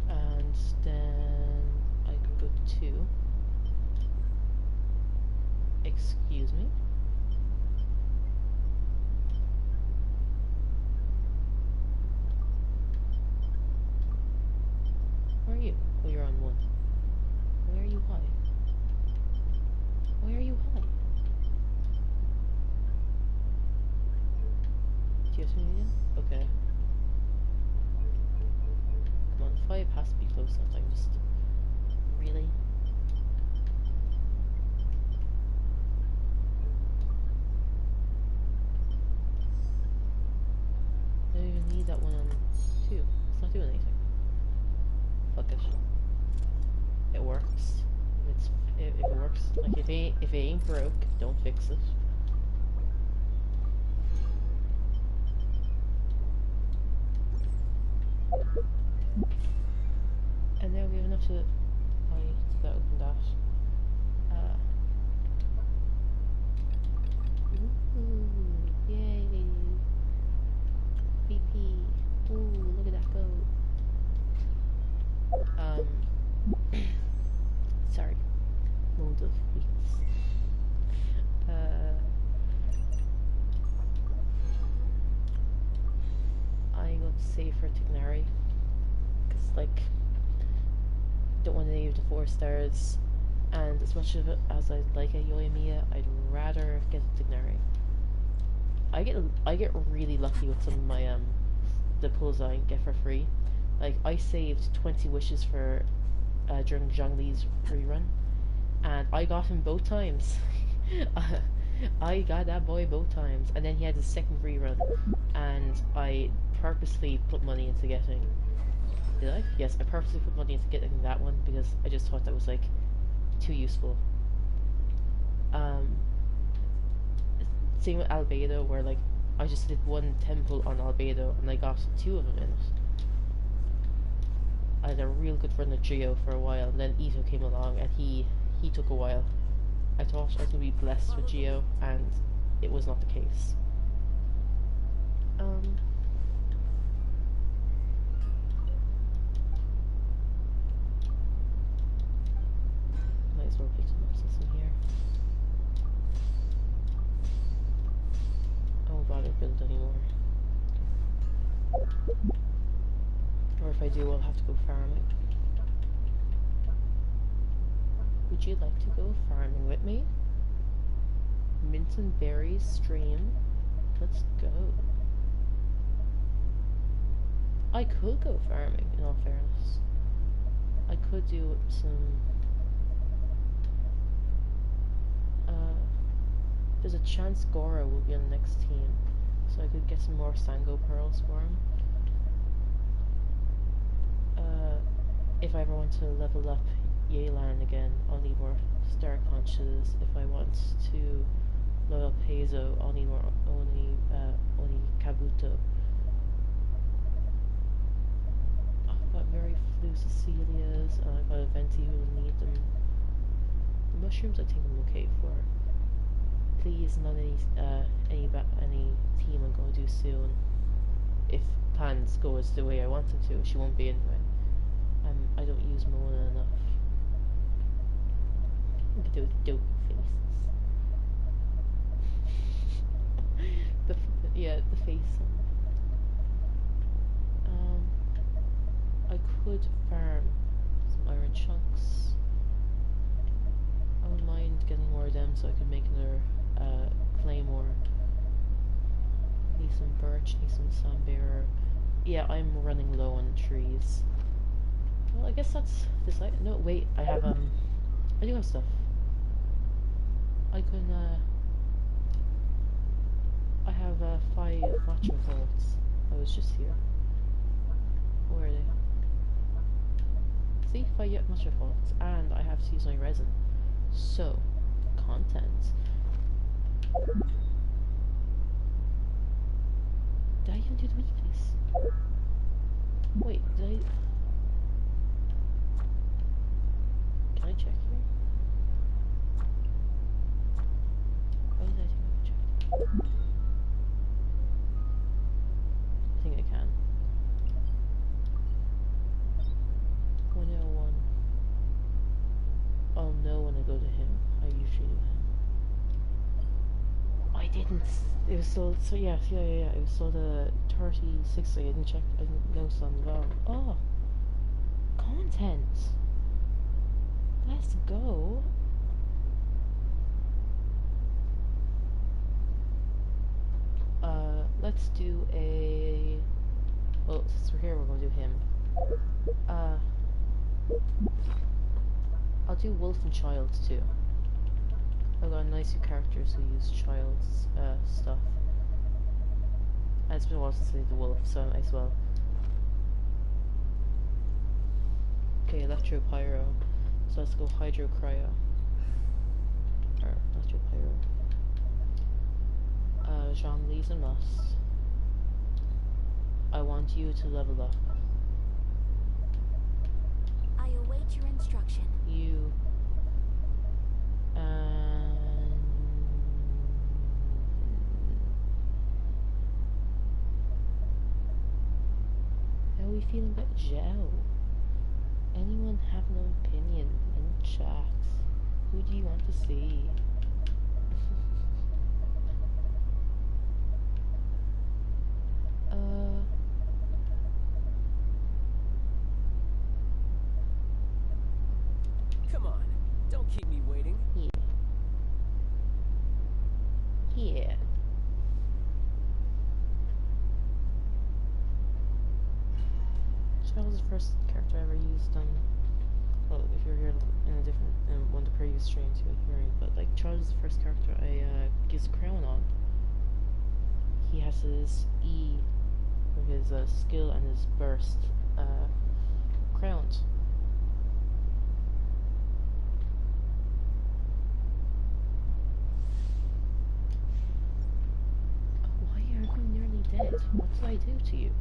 And then I can go to 2. Excuse me. Where are you? Oh, you're on 1. Where are you high? Where are you high? Do you have to meet again? Okay. Come on, 5 has to be close enough. I'm just... Really? I don't even need that one on 2. It's not doing anything. Fuck it. It works. If it works, like if it ain't broke, don't fix it. And now we have enough to buy that open that. Ooh, yay! BP. Ooh, look at that go. Sorry. Moment of weakness. I'm going to save for Tignari. Because, like, don't want any of the 4 stars. And as much of it as I'd like a Yoimiya, I'd rather get a Tignari. I get really lucky with some of my the pulls I get for free. Like, I saved 20 wishes for during Zhongli's rerun, and I got him both times. I got that boy both times, and then he had his second rerun, and I purposely put money into getting... Did I? Yes, I purposely put money into getting that one, because I just thought that was, like, too useful. Same with Albedo, where, like, I just did one temple on Albedo, and I got 2 of them in it. I had a real good run of Geo for a while, and then Ito came along, and he took a while. I thought I was going to be blessed with Geo, and it was not the case. Might as well pick some up since I'm here. I won't bother build anymore. Or if I do, I'll have to go farming. Would you like to go farming with me? Mint and berries stream. Let's go. I could go farming, in all fairness. I could do some... there's a chance Gora will be on the next team, so I could get some more Sango pearls for him. If I ever want to level up Yelan again, I'll need more Star Conches. If I want to level up Hazo, I'll need more Oni Kabuto. I've got very few Cecilias, and I've got a Venti who will need them. The mushrooms I think I'm okay for. Please, not any team I'm going to do soon. If plans go as the way I want them to, she won't be anyway. I don't use Mona enough. Look at those dope faces. the face. I could farm some iron chunks. I wouldn't mind getting more of them so I can make another claymore. Need some birch, need some sunbearer. Yeah, I'm running low on trees. Well, I guess that's this. No, wait, I have I do have stuff. I can I have 5 matcha bullets. I was just here. Where are they? See, 5 matcha bullets, and I have to use my resin. So, content. Did I even do the weeklies? Wait, did I... Can I check here? Why did I do my check? I think I can. 101. I'll know when I go to him. I usually do him. I didn't. It was still. So yeah. It was still the 36. I didn't check. I didn't notice on the log. Oh, content. Let's go. Let's do a. Well, since we're here, we're gonna do him. I'll do Wolf and Child too. I've got nice few characters who use Child's stuff. And it's been a while since I did the Wolf, so I might as well. Okay, Electro Pyro. So let's go Hydro Cryo. Or Electro Pyro. Zhongli's a must. I want you to level up. I await your instruction. You how are we feeling about Zhao? Anyone have an opinion in chat? Who do you want to see? Come on, don't keep me waiting. Yeah. Charles is the first character I ever used on. Well, if you're here in a different, in one of the previous streams, you were hearing. But like Charles is the first character I used Crown on. He has his E, or his skill and his burst, crowned. Why are you nearly dead? What did I do to you?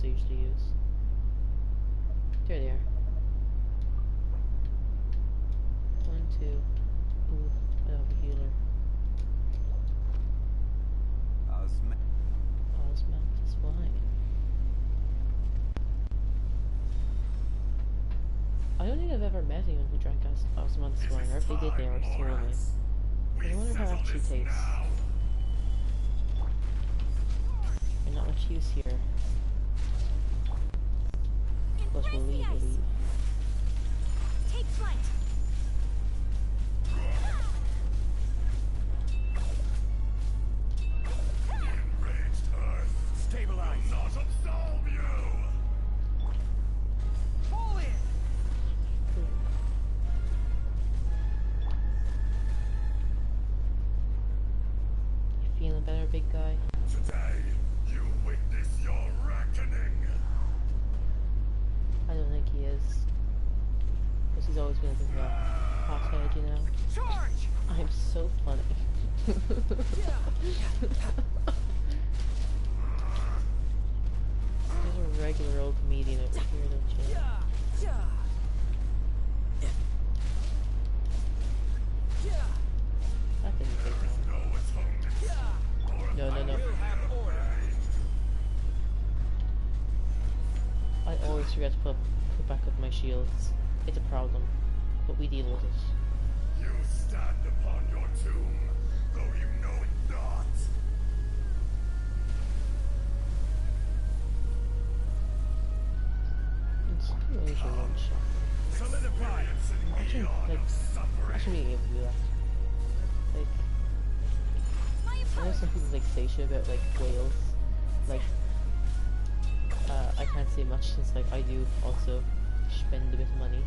I usually use. There they are. 1, 2. Ooh, I have a healer. Osmond is fine. I don't think I've ever met anyone who drank osmosis wine, or if they did, they always told me. But I wonder how it actually tastes. There's not much use here. But we'll leave, we'll leave. Take flight. Stabilize. Not absolve you. Fall in. You feeling better, big guy? Today, you witness your reckoning. I don't think he is. Because he's always been a bit of a hothead, you know? Charge. I'm so funny. There's a regular old comedian over here, don't you? That didn't take long. No, no, no. I always forget to put back up my shields. It's a problem, but we deal with it. You stand upon your tomb, though you know it not. It's only a one shot. Solidify. Imagine, like, imagine being able to do that. Like, I know some people like say shit about like whales. Like, I can't say much since like I do also spend a bit of money.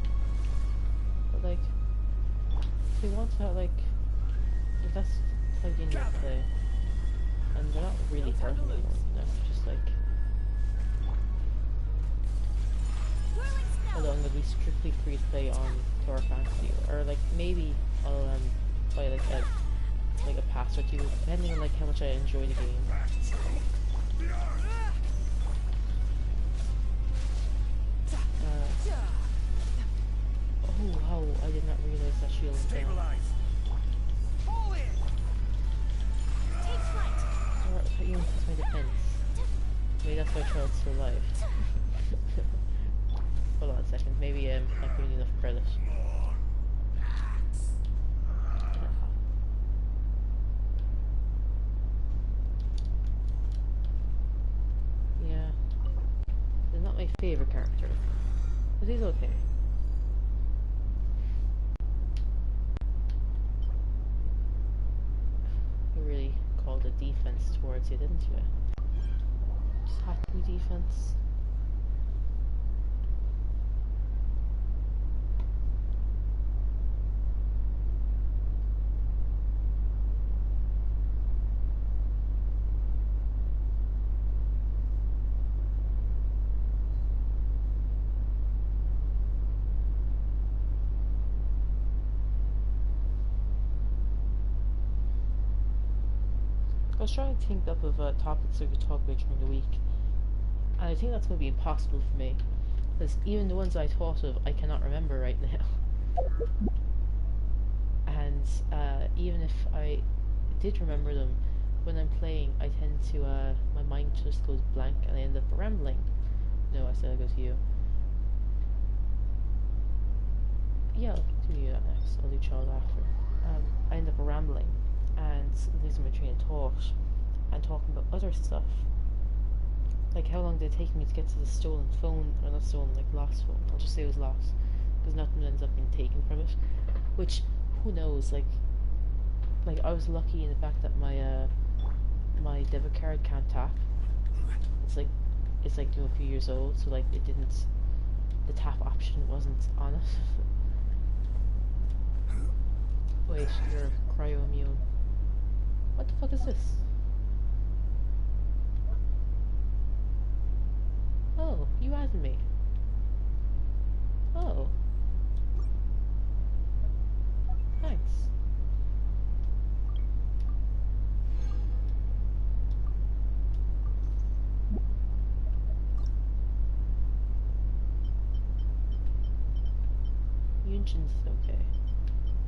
But like, if they want to have, like, if that's how the Indians play, and they're not really hurting anyone, you know, just like. Although I'm gonna be strictly free to play on Tower Fantasy, or like maybe I'll buy like a pass or two, depending on like how much I enjoy the game. Oh wow, I did not realize that shield was down. Fall in. Take flight. Or I thought you increased my defense. Maybe that's why Charles is still alive. Hold on a second, maybe I'm not giving you enough credit. Yeah. He's not my favourite character, but he's okay. You really called it defense towards you, didn't you? Just had to be defense. I was trying to think up of topics we could talk about during the week, and I think that's going to be impossible for me, because even the ones I thought of, I cannot remember right now. And even if I did remember them, when I'm playing, I tend to, my mind just goes blank, and I end up rambling. No, I said I'll go to you. Yeah, I'll do you that next. I'll do child after. I end up rambling and losing my train of thought and talking about other stuff. Like, how long did it take me to get to the stolen phone, or not stolen, like lost phone? I'll just say it was lost, because nothing ends up being taken from it. Which, who knows? Like I was lucky in the fact that my my debit card can't tap. It's like a few years old, so like it didn't. The tap option wasn't on it. Wait, you're cryo-immune. What the fuck is this? Oh, you added me. Oh. Thanks. Genshin's okay.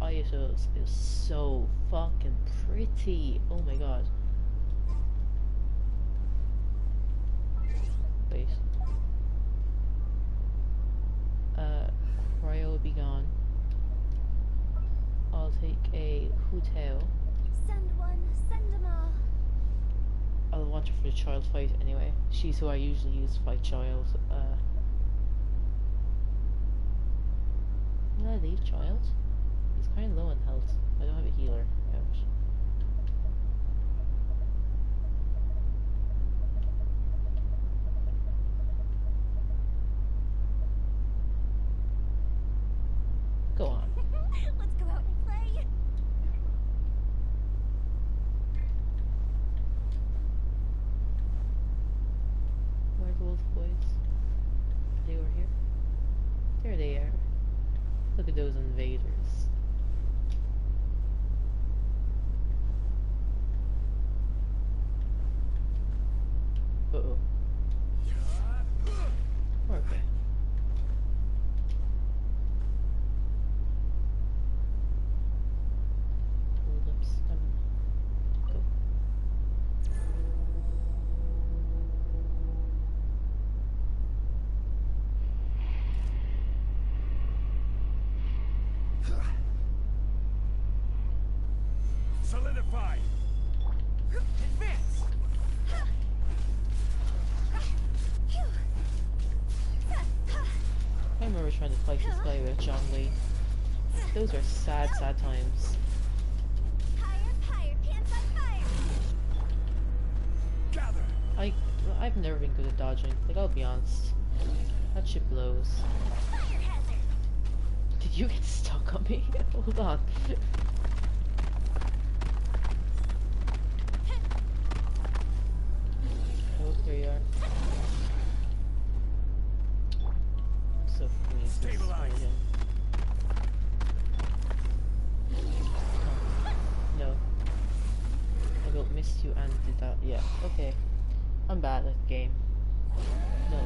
Ayatos is so fucking pretty. Oh my god. Wait. Cryo be gone. I'll take a Huteo. Send one, send them all. I'll want her for the child fight anyway. She's who I usually use to fight child. Can I leave child? He's kind of low in health. I don't have a healer. Ouch. Go on. Let's go out and play. Where are the wolf boys? They were here. There they are. Look at those invaders. Uh-oh. Okay. Hold ups. Go. Solidify! Advance! I remember trying to fight this guy with John Lee. Those were sad, sad times. Higher, pants on fire. Gather! I've never been good at dodging. Like, I'll be honest. That shit blows. Fire hazard. Did you get stuck on me? Hold on. Oh, there you are. So funny. Stabilize. No. I both missed you and did that. Yeah, okay. I'm bad at the game. No,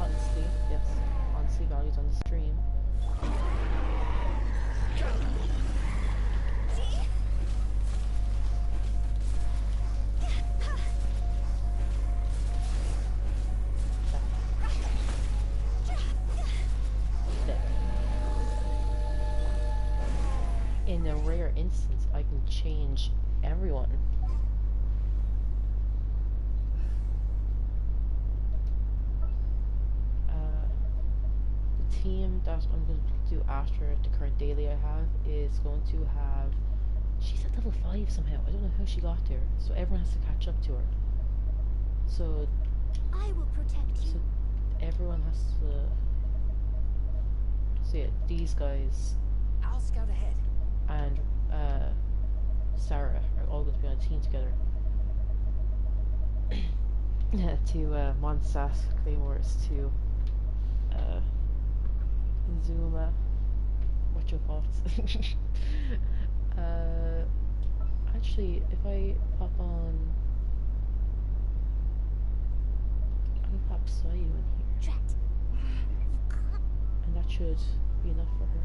honestly, yes. Honestly, values on the stream. In a rare instance, I can change everyone. The team that I'm going to do after the current daily I have is going to have... She's at level 5 somehow. I don't know how she got there. So everyone has to catch up to her. So I will protect you. So everyone has to... So yeah, these guys I'll scout ahead. and Sarah are all going to be on a team together. To Mondstadt Claymores, to Zuma. What's your thoughts? Actually, if I pop on... I'll pop Sayu in here. Trapped. And that should be enough for her.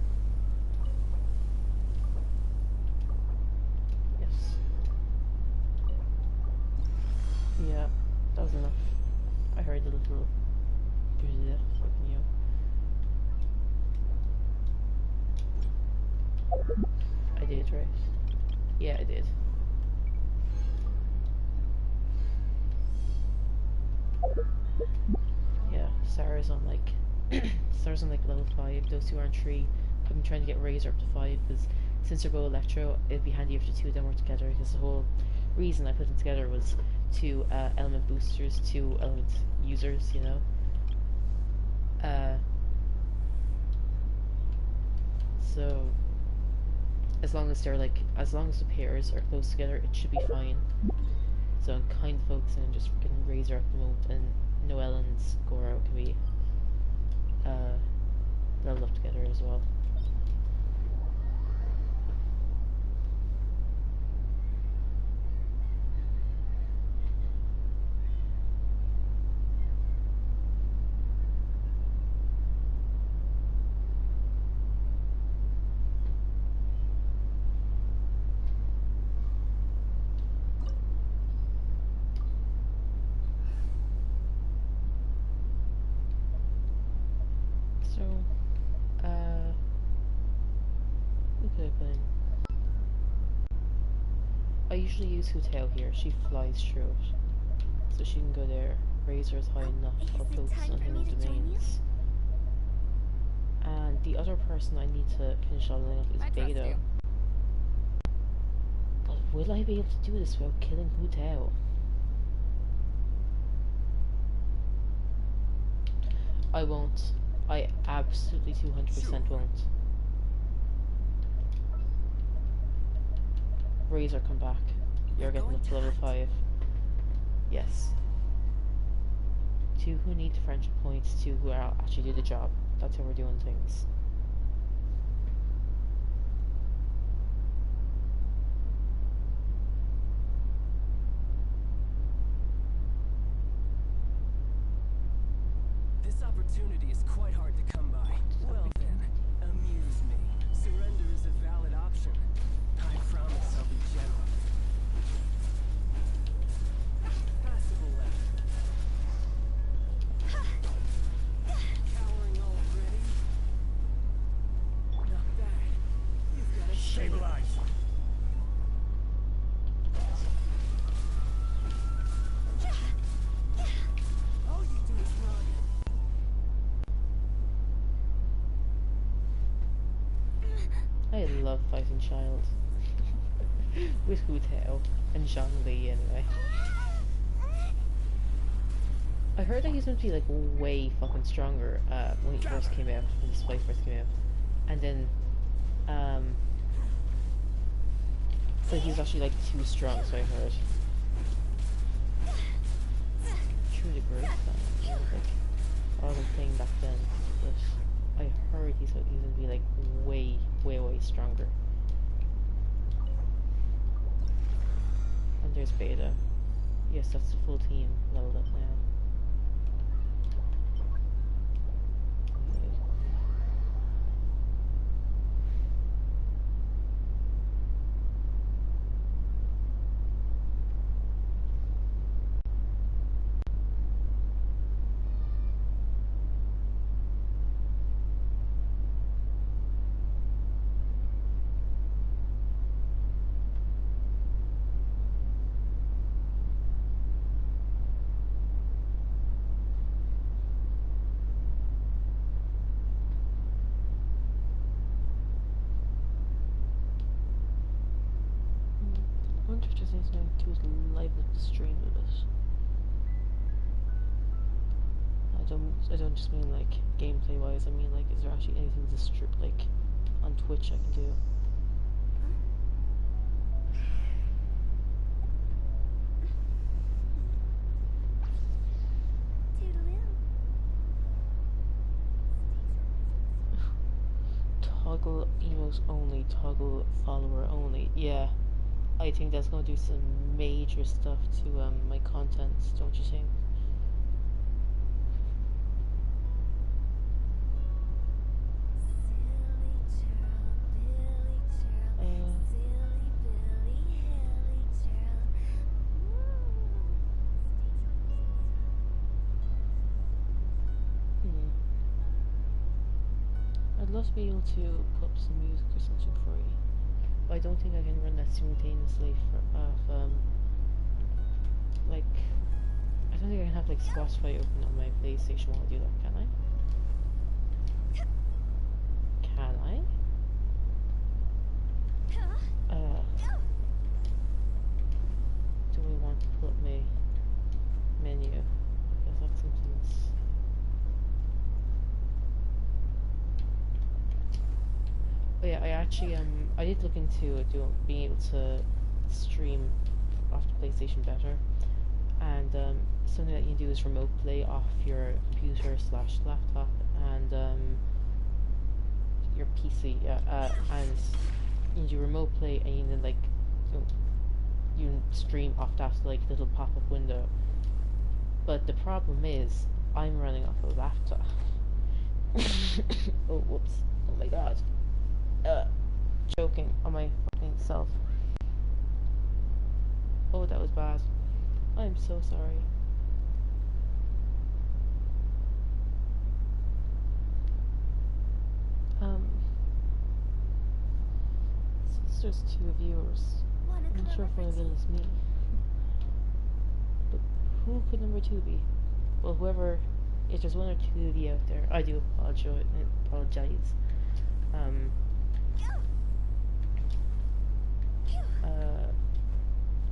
Yes. Yeah, that was enough. I heard the little... from you. I did, right? Yeah, I did. Yeah, Sarah's on like... Sarah's on like level 5, those two are on 3. I've been trying to get Razor up to 5 because since they're both Electro, it'd be handy if the two of them were together, because the whole reason I put them together was two element boosters, two element users, you know? So as long as they're like, as long as the pairs are close together, it should be fine. So I'm kind of focusing on just getting Razor at the moment, and Noelle and Goro can be leveled up together as well. I usually use Huteo here. She flies through it. So she can go there. Razor is high enough. I'll Is it focus time on for hidden me to join you? domains. And the other person I need to finish leveling up is I trust Beto. you. But will I be able to do this without killing Huteo? I won't. I absolutely 200% won't. Razor, come back. You're getting up to level 5. Yes. 2 who need friendship points, 2 who are actually do the job. That's how we're doing things. This opportunity is quite hard to come by. Well then, amuse me. Surrender is a valid option. I promise I'll be generous. Passable left. Cowering already? Not bad. You've got a Stabilize. All you do is run. I love fighting Child. With Huteo and Zhongli anyway. I heard that he's going to be like way fucking stronger when he first came out, when this fight first came out. And then so he's actually like too strong, so I heard. Truly great fan. You know, like I wasn't playing back then, but I heard he's gonna be like way stronger. And there's Beta. Yes, that's the full team leveled up now. I wonder if there's anything to liven up the stream a bit. I don't just mean like gameplay wise. I mean like, is there actually anything to like on Twitch I can do? Toggle emos only, toggle follower only. Yeah, I think that's going to do some major stuff to my content, don't you think? I'd love to be able to put up some music or something for you, but I don't think I can run that simultaneously like, I don't think I can have like Spotify open on my PlayStation while I do that, can I? Can I? Do we want to pull up my menu? Is that something that's... Oh yeah, I actually I did look into being able to stream off the PlayStation better, and something that you can do is remote play off your computer / laptop and your PC, and you do remote play and you then like you stream off that like little pop-up window. But the problem is I'm running off a laptop. Oh whoops! Oh my god! Joking on my fucking self. Oh, that was bad. I'm so sorry. Since there's 2 viewers. Wanna I'm not sure if one of them is me. But who could number 2 be? Well, whoever, if there's 1 or 2 of you out there, I do apologize.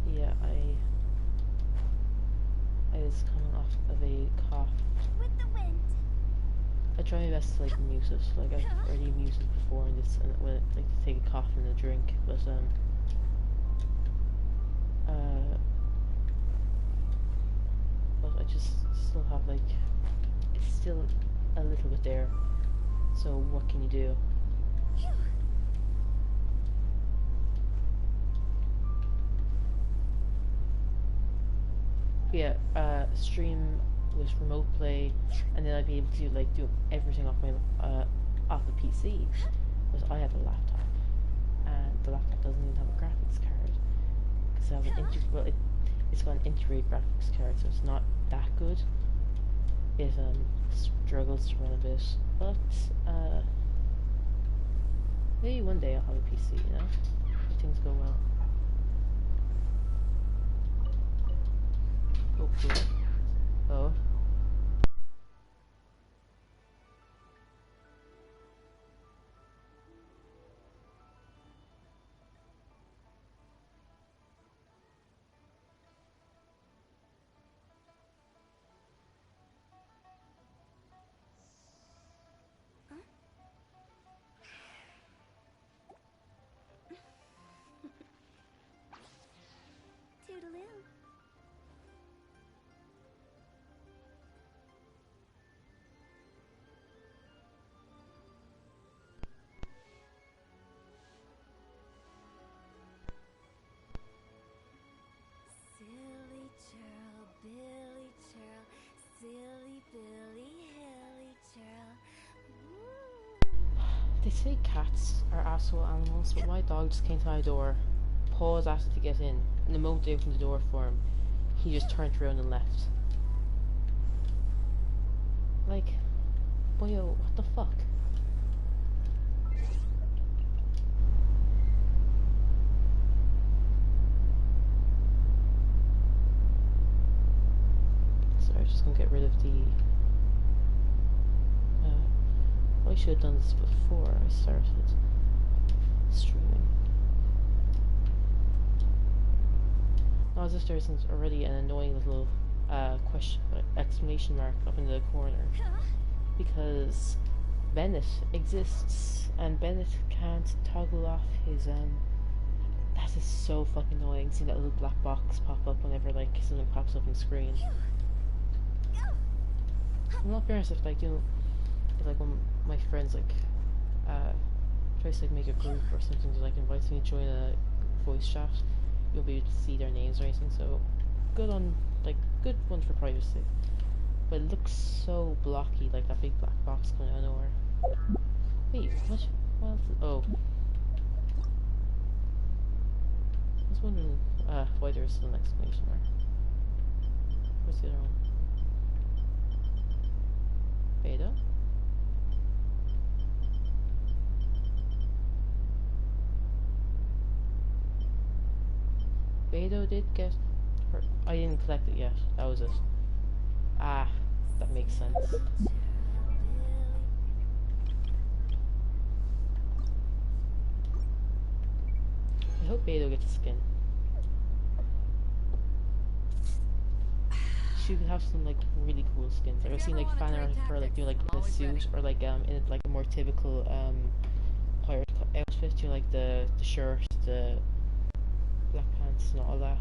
Yeah, I was coming off of a cough. With the wind. I try my best to like mute it. Like I've already muted before in this, and when like to take a cough and a drink, but I just still have like it's still a little bit there. So what can you do? Yeah, stream with remote play, and then I'd be able to like do everything off my off the PC, because I have a laptop, and the laptop doesn't even have a graphics card, because I have an it's got an integrated graphics card, so it's not that good. It struggles to run a bit, but maybe one day I'll have a PC, you know, if things go well. Hopefully. Oh. Toodaloo. Silly churl, Billy churl, silly Billy, hilly churl. They say cats are asshole animals, but my dog just came to my door, paws asked to get in, and the moment they opened the door for him, he just turned around and left. Like, boyo, what the fuck? Sorry, I'm just gonna get rid of the... I should have done this before I started streaming. Not as if there isn't already an annoying little exclamation mark up in the corner, because Bennett exists and Bennett can't toggle off his that is so fucking annoying, seeing that little black box pop up whenever like something pops up on the screen. I'm not fair if like, you know, if like when my friends like tries to like make a group or something to like invite me to join a voice chat, you'll be able to see their names or anything, so good on, like, good one for privacy. But it looks so blocky, like that big black box coming out of nowhere. Wait, what else? Oh. I was wondering why there's still an exclamation mark. Where's the other one? Beta? Beto did get hurt. I didn't collect it yet. That was it. Ah, that makes sense. I hope Beto gets a skin. She could have some like really cool skins. Like, I've seen like fan art for like, you know, like in a suit, or like in like a more typical pirate outfit. You know, like the shirt, the black pants and all that.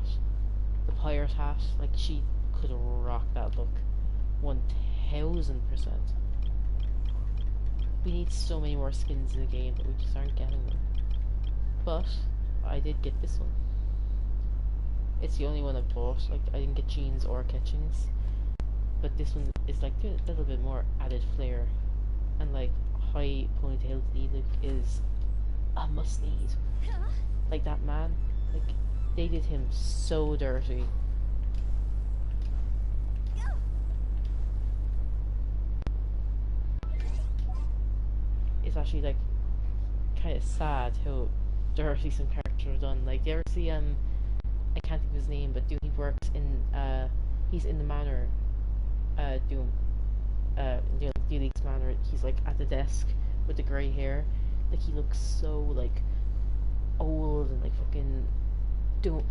The pirate hat, like she could rock that look. 1000%. We need so many more skins in the game, but we just aren't getting them. But I did get this one. It's the only one I bought. Like, I didn't get jeans or catchings, but this one is like a little bit more added flair, and like high ponytail look is a must need. Like that man, like they did him so dirty. It's actually like kind of sad how dirty some characters should have done. Like, do you ever see I can't think of his name, but dude, he works in he's in the manor, doing D League's manor. He's like at the desk with the grey hair. Like, he looks so like old and like fucking don't.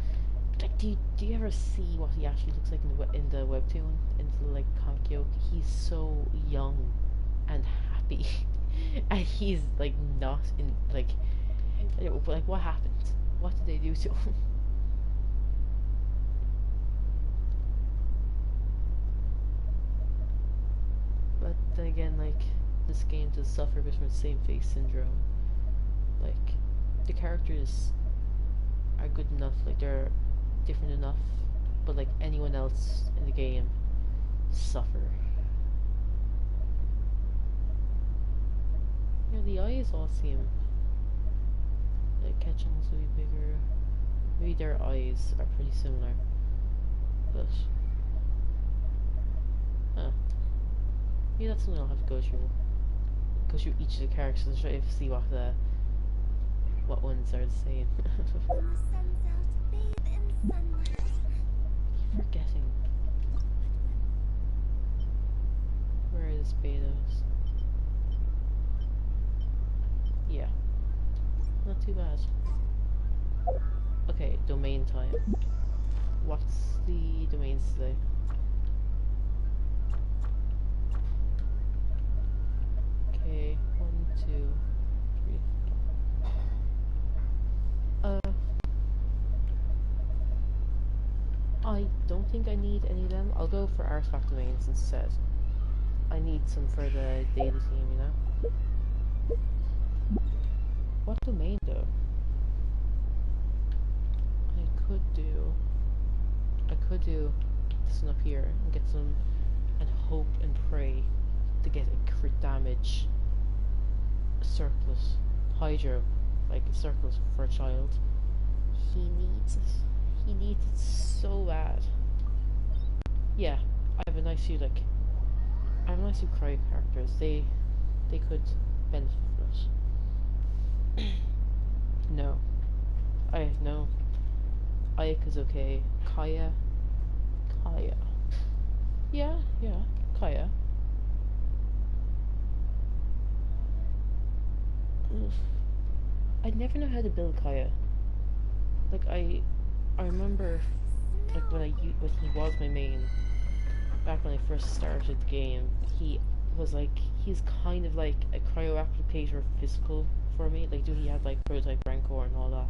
Like, do you ever see what he actually looks like in the webtoon, in the like comic yoke? He's so young and happy, and he's like not in like what happened? What did they do to him? But then again, like, this game does suffer a bit from the same face syndrome. Like, the characters are good enough, like they're different enough, but like anyone else in the game suffer. Yeah, the eyes all seem like Ketchum's will be bigger. Maybe their eyes are pretty similar, but maybe that's something I'll have to go through each of the characters and try to see what ones are the same. Keep forgetting. Where is Betos? Yeah. Not too bad. Okay, domain time. What's the domains today? Okay, 1, 2, 3, 4. I don't think I need any of them. I'll go for artifact domains instead. I need some for the daily team, you know? What domain though? I could do this one up here and get some, and hope and pray to get a crit damage surplus. Hydro, like a surplus for a child. He needs it. He needs it so bad. Yeah, I have a nice few cryo characters. They could benefit from it. No. Ayaka's okay. Kaya. Yeah, Kaya. Oof. I never know how to build Kaya. Like, I remember, like, when he was my main, back when I first started the game, he's kind of like a cryo applicator physical for me. Like, he had like prototype Rancor and all that.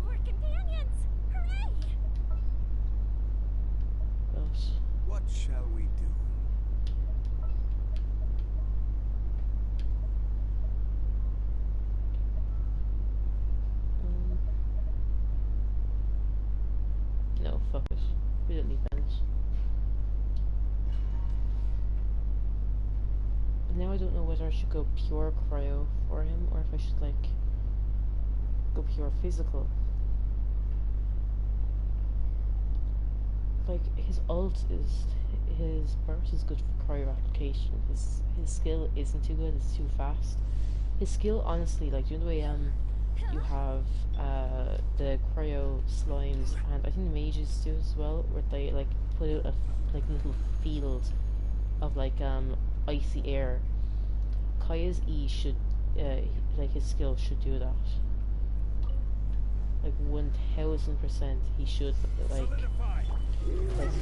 More companions! Hooray! But What shall we do? no, fuck it. We don't need bench. Now I don't know whether I should go pure cryo for him or if I should like go pure physical. Like, his burst is good for cryo application. His skill isn't too good, it's too fast. His skill, honestly, like, you know the way you have the cryo slimes, and I think the mages do as well, where they like put out a little field of like icy air. Kaya's E should like his skill should do that. Like 1000% he should like, because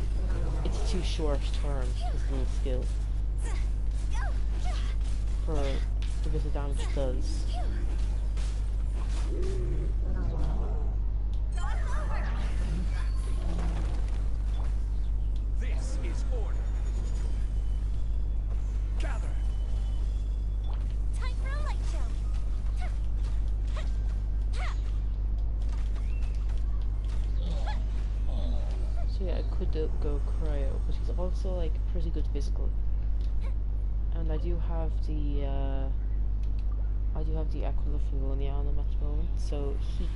it's too short term, his little skill, for the bit of damage it does. This is order. Gather. Time for a light show! So yeah, I could go cryo, but he's also like pretty good physical. And I do have the Aquilifionia on him at the moment, so he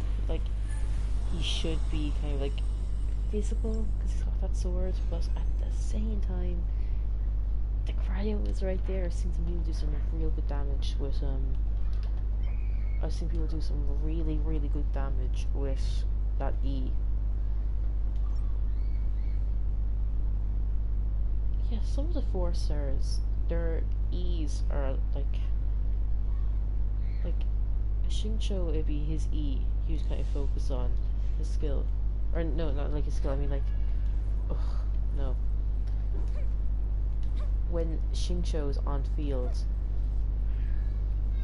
should be kind of like physical because he's got that sword, but at the same time The cryo is right there. I've seen some people do some real good damage with I've seen people do some really, really good damage with that E. Yeah, some of the 4-stars, their E's are like Xingqiu, it'd be his E. He was kind of focused on his skill, or no, not like his skill. I mean like, ugh, no. When Xingqiu is on field,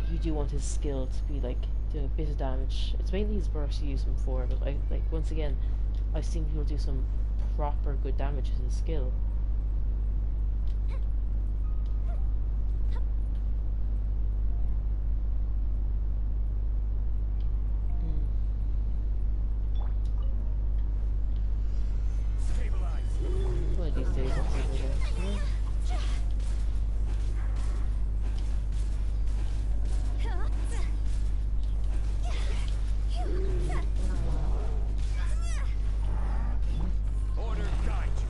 you do want his skill to be like doing a bit of damage. It's mainly his burst you use him for, but I like once again, I've seen people do some proper good damage with his skill. One of these days I'll figure it out. Order guide you.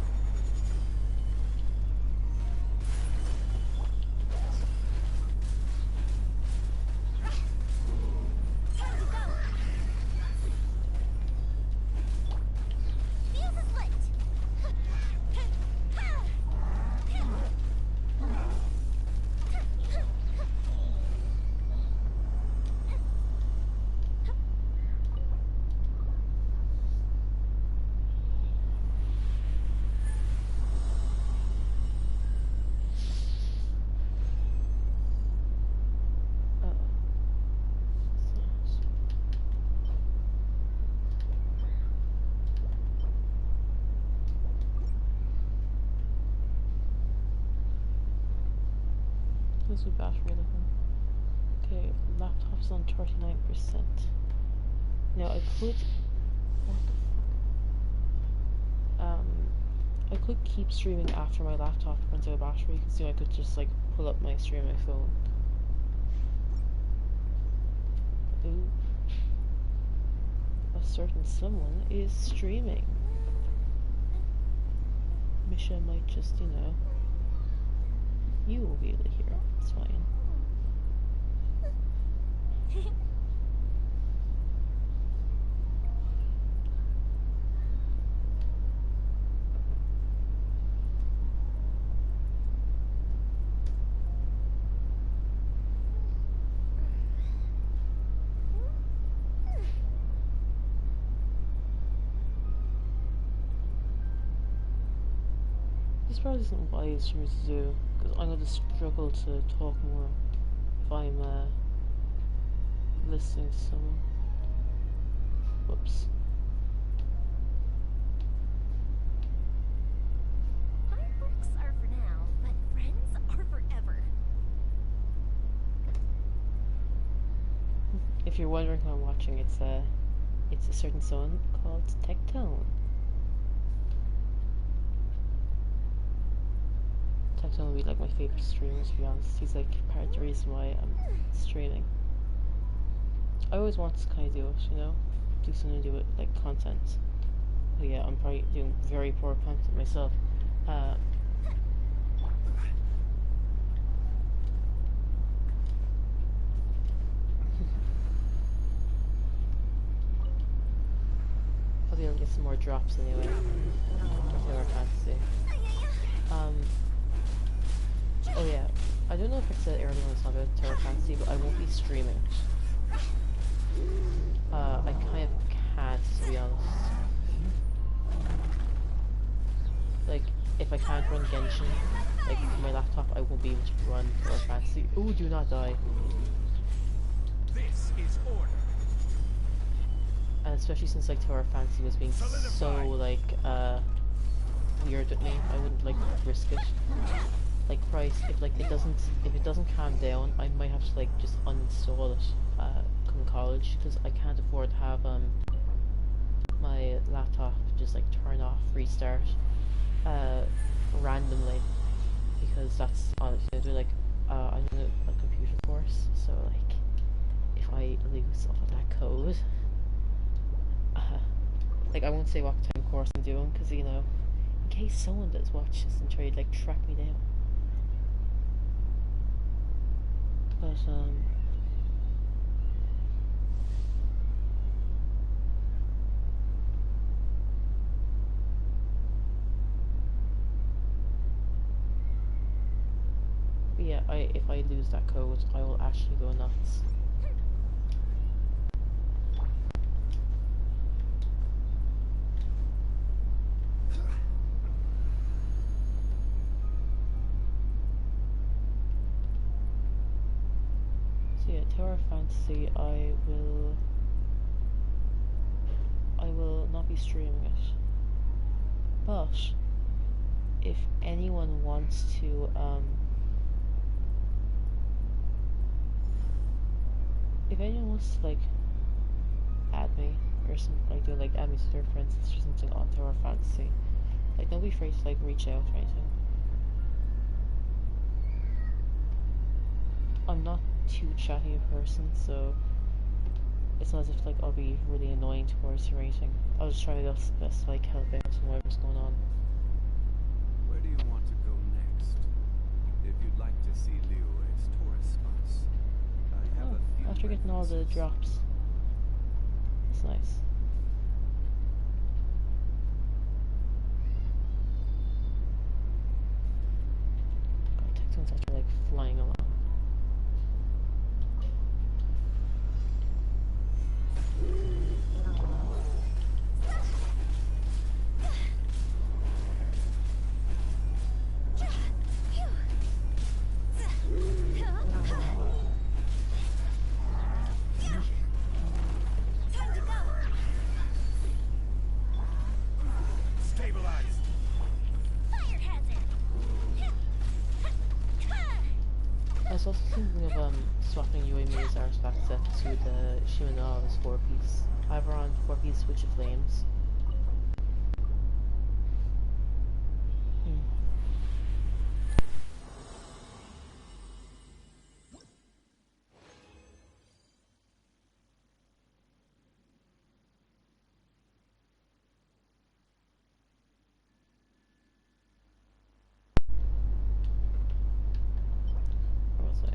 What's the battery looking? Okay, laptop's on 39%. Now I could, what the fuck? I could keep streaming after my laptop runs out of battery, because you know I could just like pull up my stream on my phone. Ooh. A certain someone is streaming. Misha might just, you know, you will be able to hear. It's fine. This probably isn't wise for me to do, because I'm going to struggle to talk more if I'm listening to someone. Whoops. Fireworks are for now, but friends are forever. If you're wondering who I'm watching, it's a certain someone called Tectone. Tectone would be like my favourite streamer, to be honest. He's like part of the reason why I'm streaming. I always want to kind of do it, you know? Do something to do with like content. But yeah, I'm probably doing very poor content myself. I'll be able to get some more drops anyway. For our fantasy. Oh yeah, I don't know if I said earlier when I was talking about Terror Fantasy, but I won't be streaming. I kind of can't, to be honest. Like, if I can't run Genshin, like, from my laptop, I won't be able to run Terror Fantasy. Ooh, do not die. This is order. And especially since, like, Terror Fantasy was being so, like, weird with me, I wouldn't, like, risk it. Like Price, if it doesn't calm down, I might have to like just uninstall it come college, because I can't afford to have my laptop just like turn off, restart randomly, because that's honestly I do like I'm in a computer course, so like if I lose all that code, like I won't say what time course I'm doing, because you know, in case someone does watch this and try to like track me down. But yeah, if I lose that code, I will actually go nuts. So yeah, Tower Fantasy, I will not be streaming it. But if anyone wants to like add me or something, like do like add me to their friends or something on Tower Fantasy, like don't be afraid to like reach out or anything. I'm not too chatty a person, so it's not as if like I'll be really annoying towards you or anything. I'll just try my best to like help out and whatever's going on. Where do you want to go next? If you'd like to see Liyue's tourist spots, I have a few After getting all the references. drops. It's nice. God, Texans after like flying along. Stabilize! I was also thinking of swapping Yuemi's artifact set to the Shimina's 4-piece. Either on 4-piece Switch of Flames. What was I?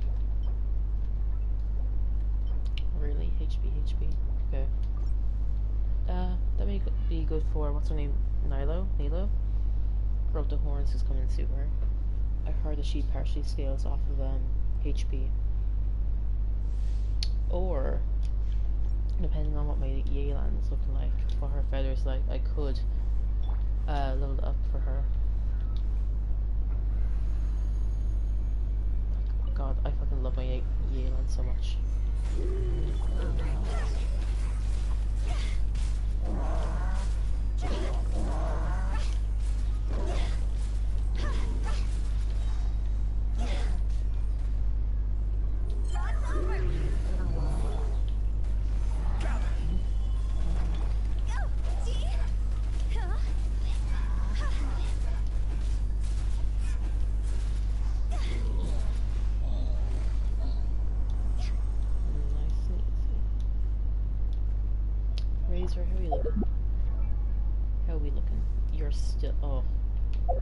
Really? HB. Okay. That may be good for, what's her name? Nilo? Broke the horns is coming to suit her. I heard that she partially scales off of HP. Or, depending on what my Yelan is looking like, what her feathers like, I could level it up for her. God, I fucking love my Yelan so much. Razor, how are you looking? How are we looking? You're still. Oh.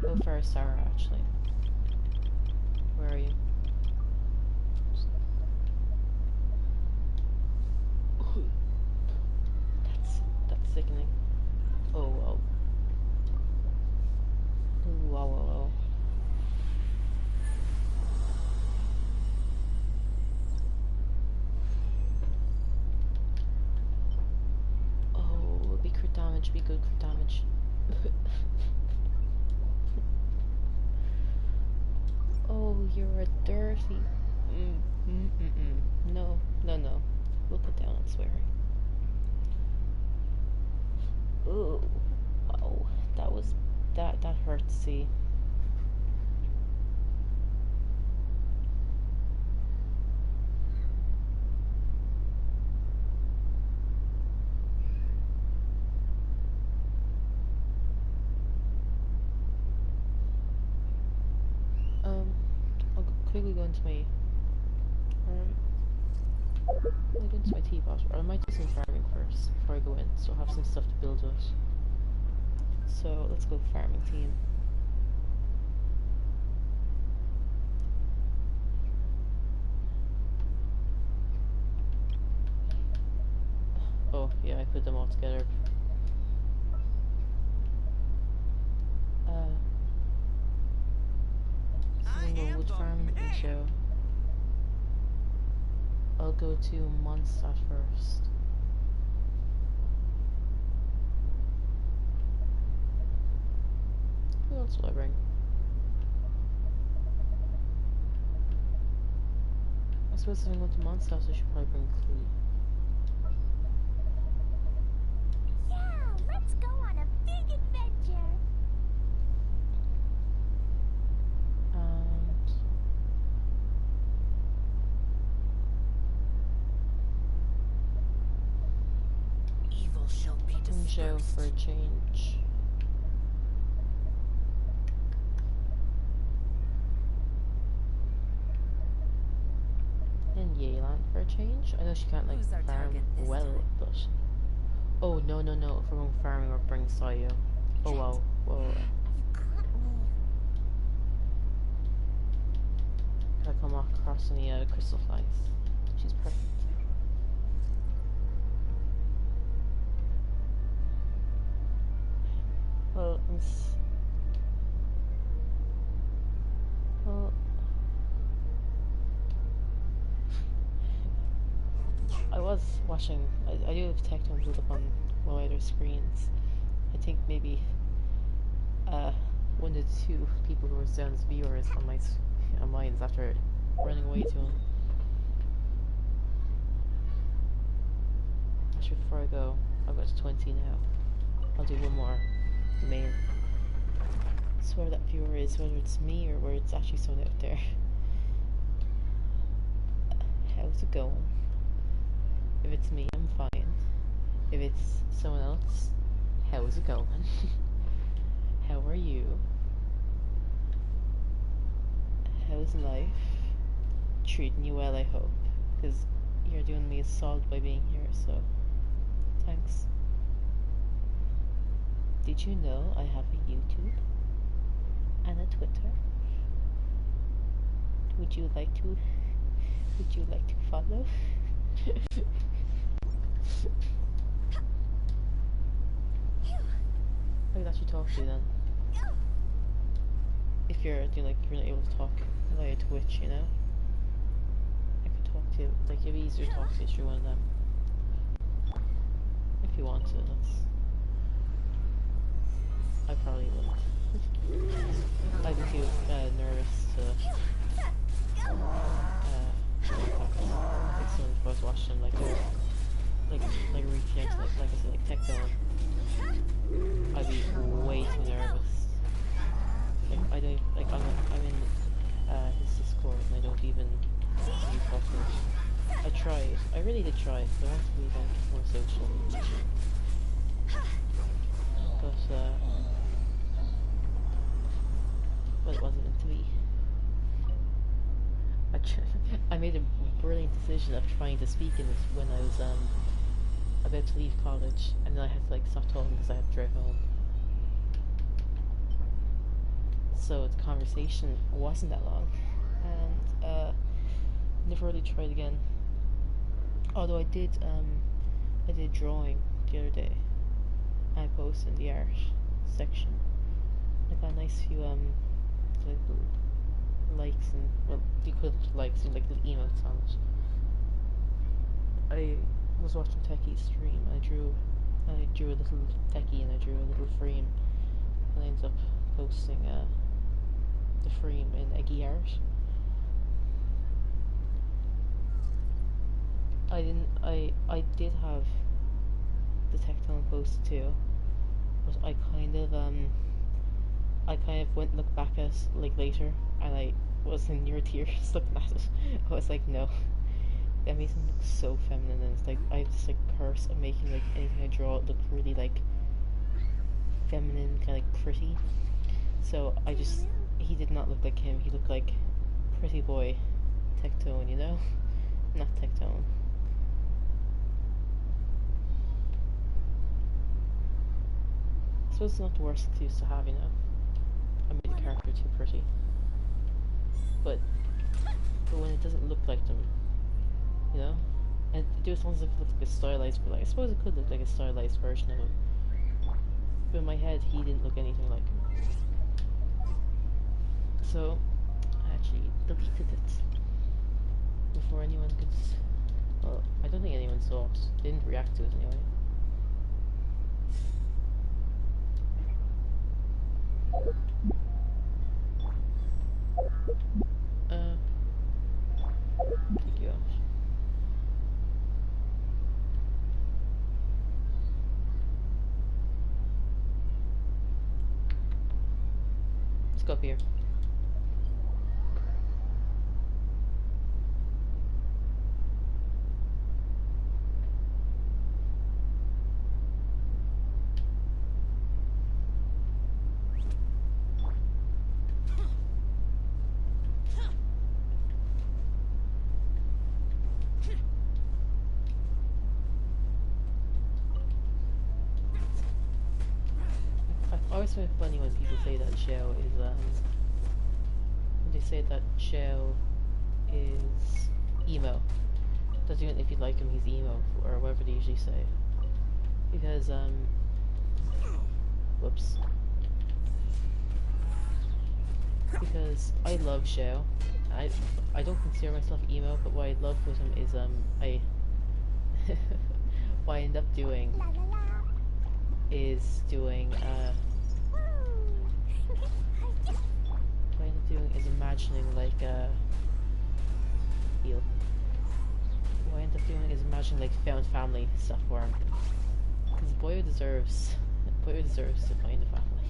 Go for Sarah, actually. Where are you? That's sickening. Oh, whoa. Whoa. Oh, be crit damage, be good crit damage. Oh, you're a dirty. No. We'll put down on swearing. Oh, wow. That hurt to see. I'll quickly go into my. I'll go into my teapot, or I might do some farming first before I go in, so I'll have some stuff to build with. So let's go farming team. Oh, yeah, I put them all together. This is a wood farm and show. I'll go to Mondstadt first. Who else will I bring? I suppose if I'm going to Mondstadt, I should probably bring Clee. Yeah, let's go on a big adventure. And Evil shall be Joe dispersed. for a change. And Yelan for a change. I know she can't like Who's our farm target this well, time? but oh no. If we're going farming, we're bringing Sayo. Oh wow, whoa. You caught me. Can I come across any crystal flies? She's perfect. Well, well, I was watching. I do have tech tones up on one of their screens. I think maybe one of the two people who were down as viewers on on mine's after running away to him. Actually, before I go, I've got 20 now. I'll do one more mail. So where that viewer is, whether it's me or where it's actually someone out there. How's it going? If it's me, I'm fine. If it's someone else, how's it going? How are you? How's life? Treating you well, I hope. Because you're doing me a solid by being here, so thanks. Did you know I have a YouTube and a Twitter? Would you like to follow? I could actually talk to you then. If you're if you're not able to talk via Twitch, you know? I could talk to you, like it'd be easier to talk to you through one of them. If you want to, I probably wouldn't. I'd be too nervous to like someone if I was watching like reaching out to like I said, like tech down. I'd be way too nervous. Like I don't like I'm in his Discord and I don't even do proper. I tried. I really did try. I want to be like more social. But well, it wasn't meant to be. I made a brilliant decision of trying to speak in it when I was about to leave college, and then I had to like stop talking because I had to drive home. So the conversation wasn't that long, and never really tried again. Although I did drawing the other day. I posted in the art section. I got a nice few like likes and well, equivalent to likes and like little emotes on it. I was watching Techie's stream. I drew a little Techie and I drew a little frame, and I ended up posting the frame in Eggy art. I did have the Tectone posted too, but I kind of went and looked back at like later, and I was in near tears looking at it. I was like, no, that makes him look so feminine, and it's like I have this like curse of making like anything I draw look really like feminine, kind of like pretty. So he did not look like him. He looked like pretty boy Tectone, you know, not Tectone. I suppose it's not the worst excuse to have, you know. I made the character too pretty. But when it doesn't look like them, you know, And it just sounds like it looks like a stylized, but like, I suppose it could look like a stylized version of him. But in my head, he didn't look anything like him. So, I actually deleted it before anyone could. Well, I don't think anyone saw it. They didn't react to it anyway. Take you out. Let's go up here. I always find it funny when people say that Xiao is when they say that Xiao is emo. Doesn't even if you like him he's emo or whatever they usually say. Because whoops. Because I love Xiao. I don't consider myself emo, but what I love with him is I what I end up doing La la la. is doing what I end up doing is imagining like heal. What I end up doing is imagining like found family stuff for him. Because boy deserves to find a family.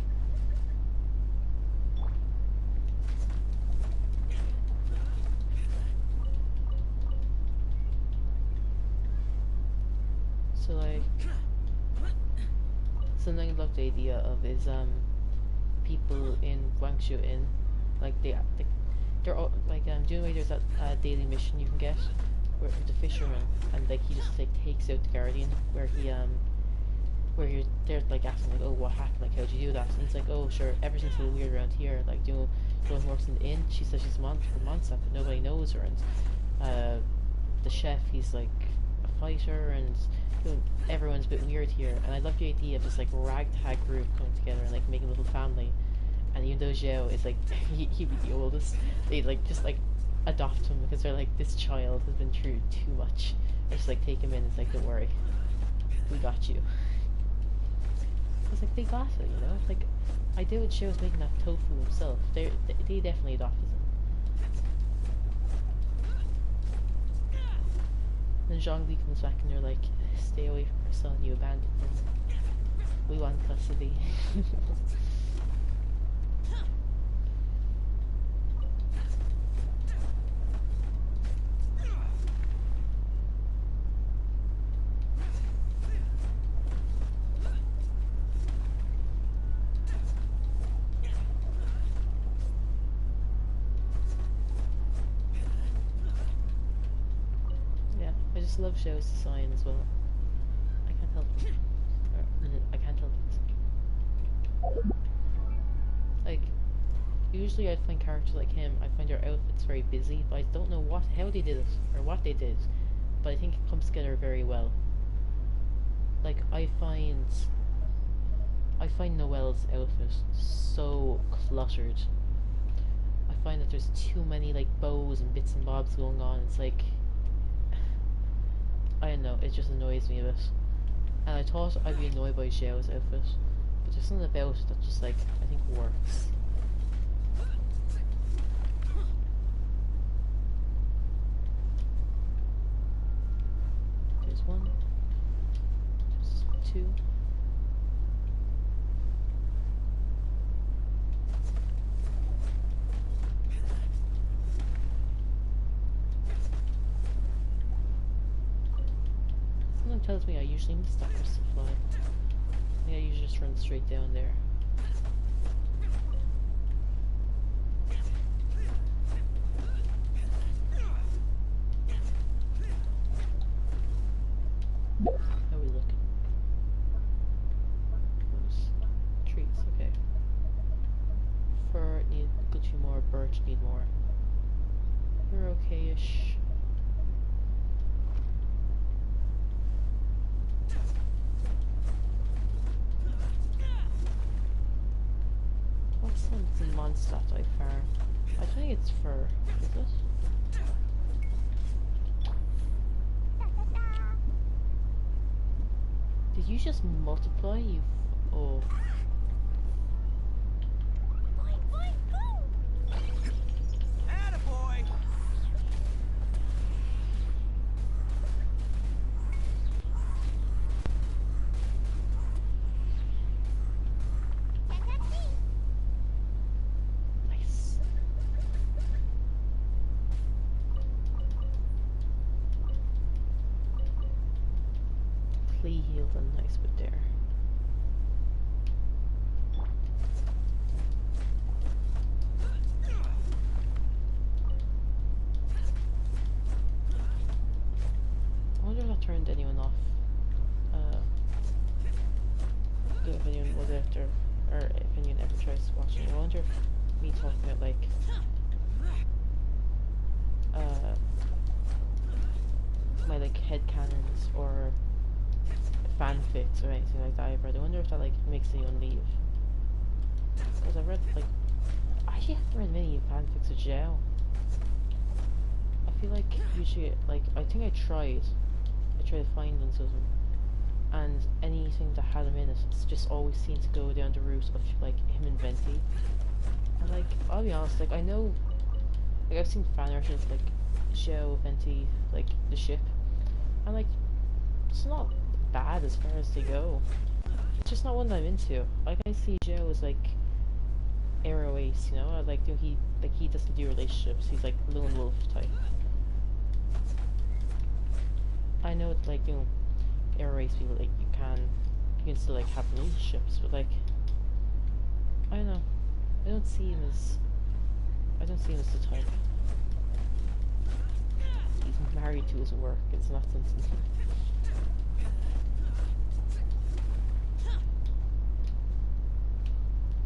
So like something I love the idea of is people in Guangzhou Inn, like they're all like do you know there's that daily mission you can get where the fisherman and like he just like takes out the guardian where he where you're they're like asking like, oh, what happened, like how'd you do that, and he's like, oh sure, everything's a little weird around here, like do you know one who works in the inn, she says she's a monster but nobody knows her, and the chef, he's like a fighter, and you know, everyone's a bit weird here, and I love the idea of this like ragtag group coming together and like making a little family. And even though Zhao is like he'd be the oldest, they like just like adopt him because they're like, this child has been through too much. They just like take him in and it's like, don't worry, we got you. It's like they got it, you know. Like I do with Zhao's making that tofu himself. They definitely adopted him. Then Zhongli comes back and they're like, stay away from our son, you abandoned him. We want custody. I just love Zhao's design as well. I can't help it. I can't help it. Like, usually I'd find characters like him, I find their outfits very busy, but I don't know how they did it, or what they did, but I think it comes together very well. Like, I find Noelle's outfit so cluttered. I find that there's too many, like, bows and bits and bobs going on. It's like, I don't know, it just annoys me a bit. And I thought I'd be annoyed by Zhao's outfit, but there's something about it that just, like, I think works. There's one. There's two. Something tells me I usually miss that crystal fly. I think I usually just run straight down there. How are we looking? Those trees, okay. Fur, need a good few more. Birch, need more. We're okay-ish. Mondstadt I farm. I think it's fur, is it? Did you just multiply, you oh. Boing, boing, boom! Attaboy! Nice. Flea healed and nice with there. I wonder if that turned anyone off. If anyone was after, or if anyone ever tries watching. I wonder if me talking about like my like headcanons or fanfics or anything like that ever. I wonder if that like makes anyone leave. Because I've read like I actually haven't read many fanfics of Zhao. I feel like usually like I think I tried to find them sort of, and anything that had him in it just always seemed to go down the route of like him and Venti. And like I'll be honest, like I know like I've seen fan art of like Zhao, Venti, like the ship, and like it's not bad as far as they go. It's just not one that I'm into. Like I see Joe as like Arrow Ace, you know, like he doesn't do relationships. He's like lone wolf type. I know it's like Arrow Ace people like you can still like have relationships, but like I don't know. I don't see him as the type. He's married to his work. It's not something.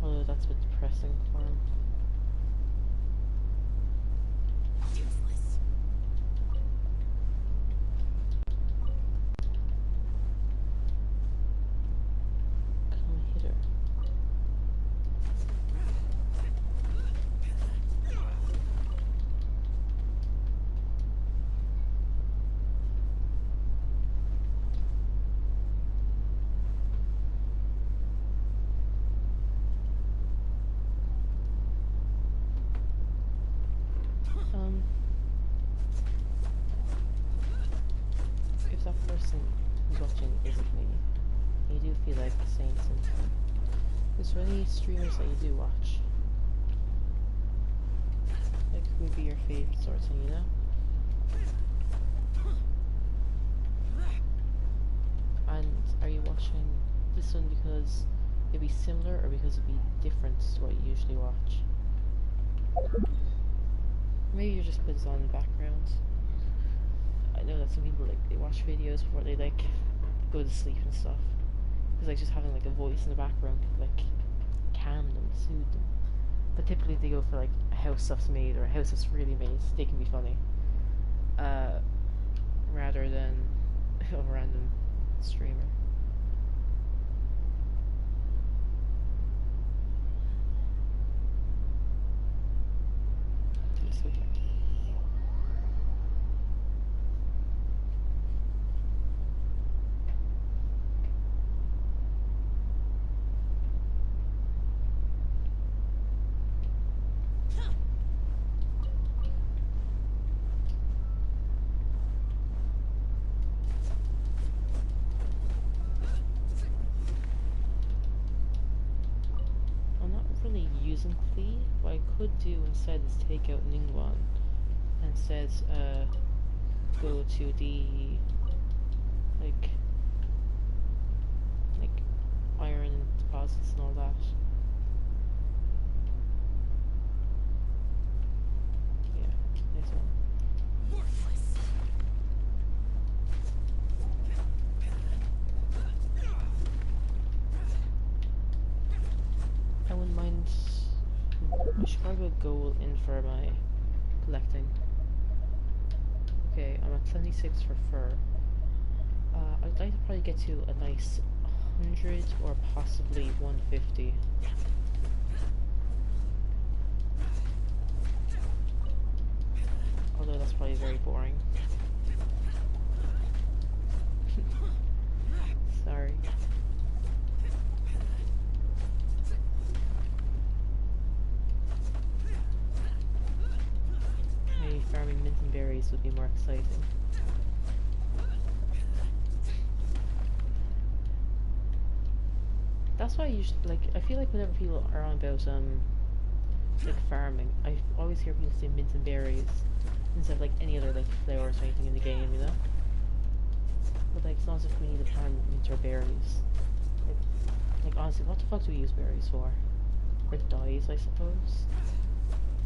Although that's a bit depressing for him. Useless. Come hit her. If that person who's watching isn't me, and you do feel like saying something, is there any streamers that you do watch? Like, who would be your favourite sort of thing, you know? And are you watching this one because it'd be similar or because it'd be different to what you usually watch? Maybe you just put it on in the background. I know that some people like they watch videos before they like go to sleep and stuff. Because like just having like a voice in the background could like calm them, soothe them. But typically they go for like a house stuff's made or a house that's really made. They can be funny. Rather than a random streamer. Just sleeping. Using Klee, what I could do instead is take out Ningguang and instead go to the like iron deposits and all that. Yeah, nice one. Worthless. I wouldn't mind. I should probably go gold in for my collecting. Okay, I'm at 76 for fur. I'd like to probably get to a nice 100 or possibly 150. Although that's probably very boring. Sorry. Maybe farming mint and berries would be more exciting. That's why I usually, like, I feel like whenever people are on about, like, farming, I always hear people say mint and berries instead of, like, any other, like, flowers or anything in the game, you know? But, like, it's not as if we need to plant mint or berries. Like, honestly, what the fuck do we use berries for? For dyes, I suppose?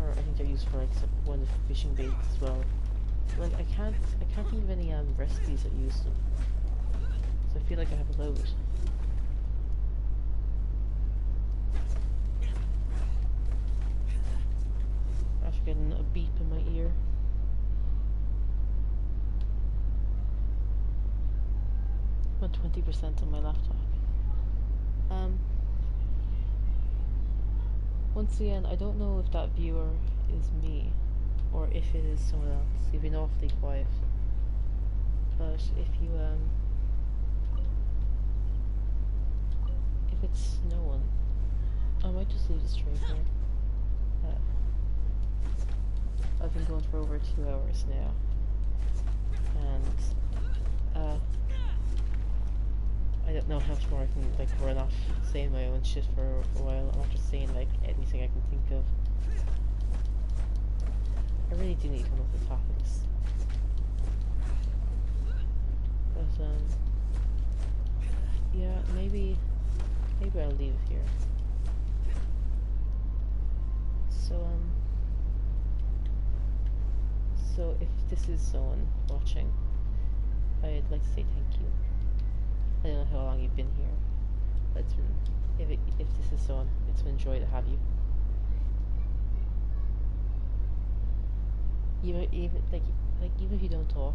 Or I think they're used for, like, one of the fishing baits as well. Like, I can't think of any, recipes that use them. So I feel like I have a load. After getting a beep in my ear. I'm at 20% on my laptop. Once again, I don't know if that viewer is me or if it is someone else. You've been awfully quiet. But if you if it's no one, I might just leave the stream here. I've been going for over 2 hours now, and I don't know how much more I can, like, run off saying my own shit for a while. I'm not just saying, like, anything I can think of. I really do need to come up with topics. But, yeah, maybe I'll leave it here. So if this is someone watching, I'd like to say thank you. I don't know how long you've been here, but it's been, if this is someone, it's been a joy to have you. Even if you don't talk,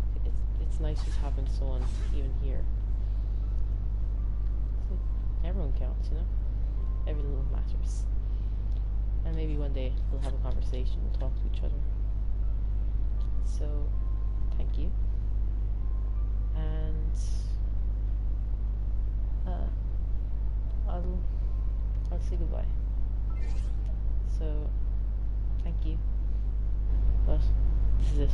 it's nice just having someone even here. It's like everyone counts, you know. Every little matters. And maybe one day we'll have a conversation. We'll talk to each other. So, thank you. And I'll say goodbye. So, thank you. But this is it.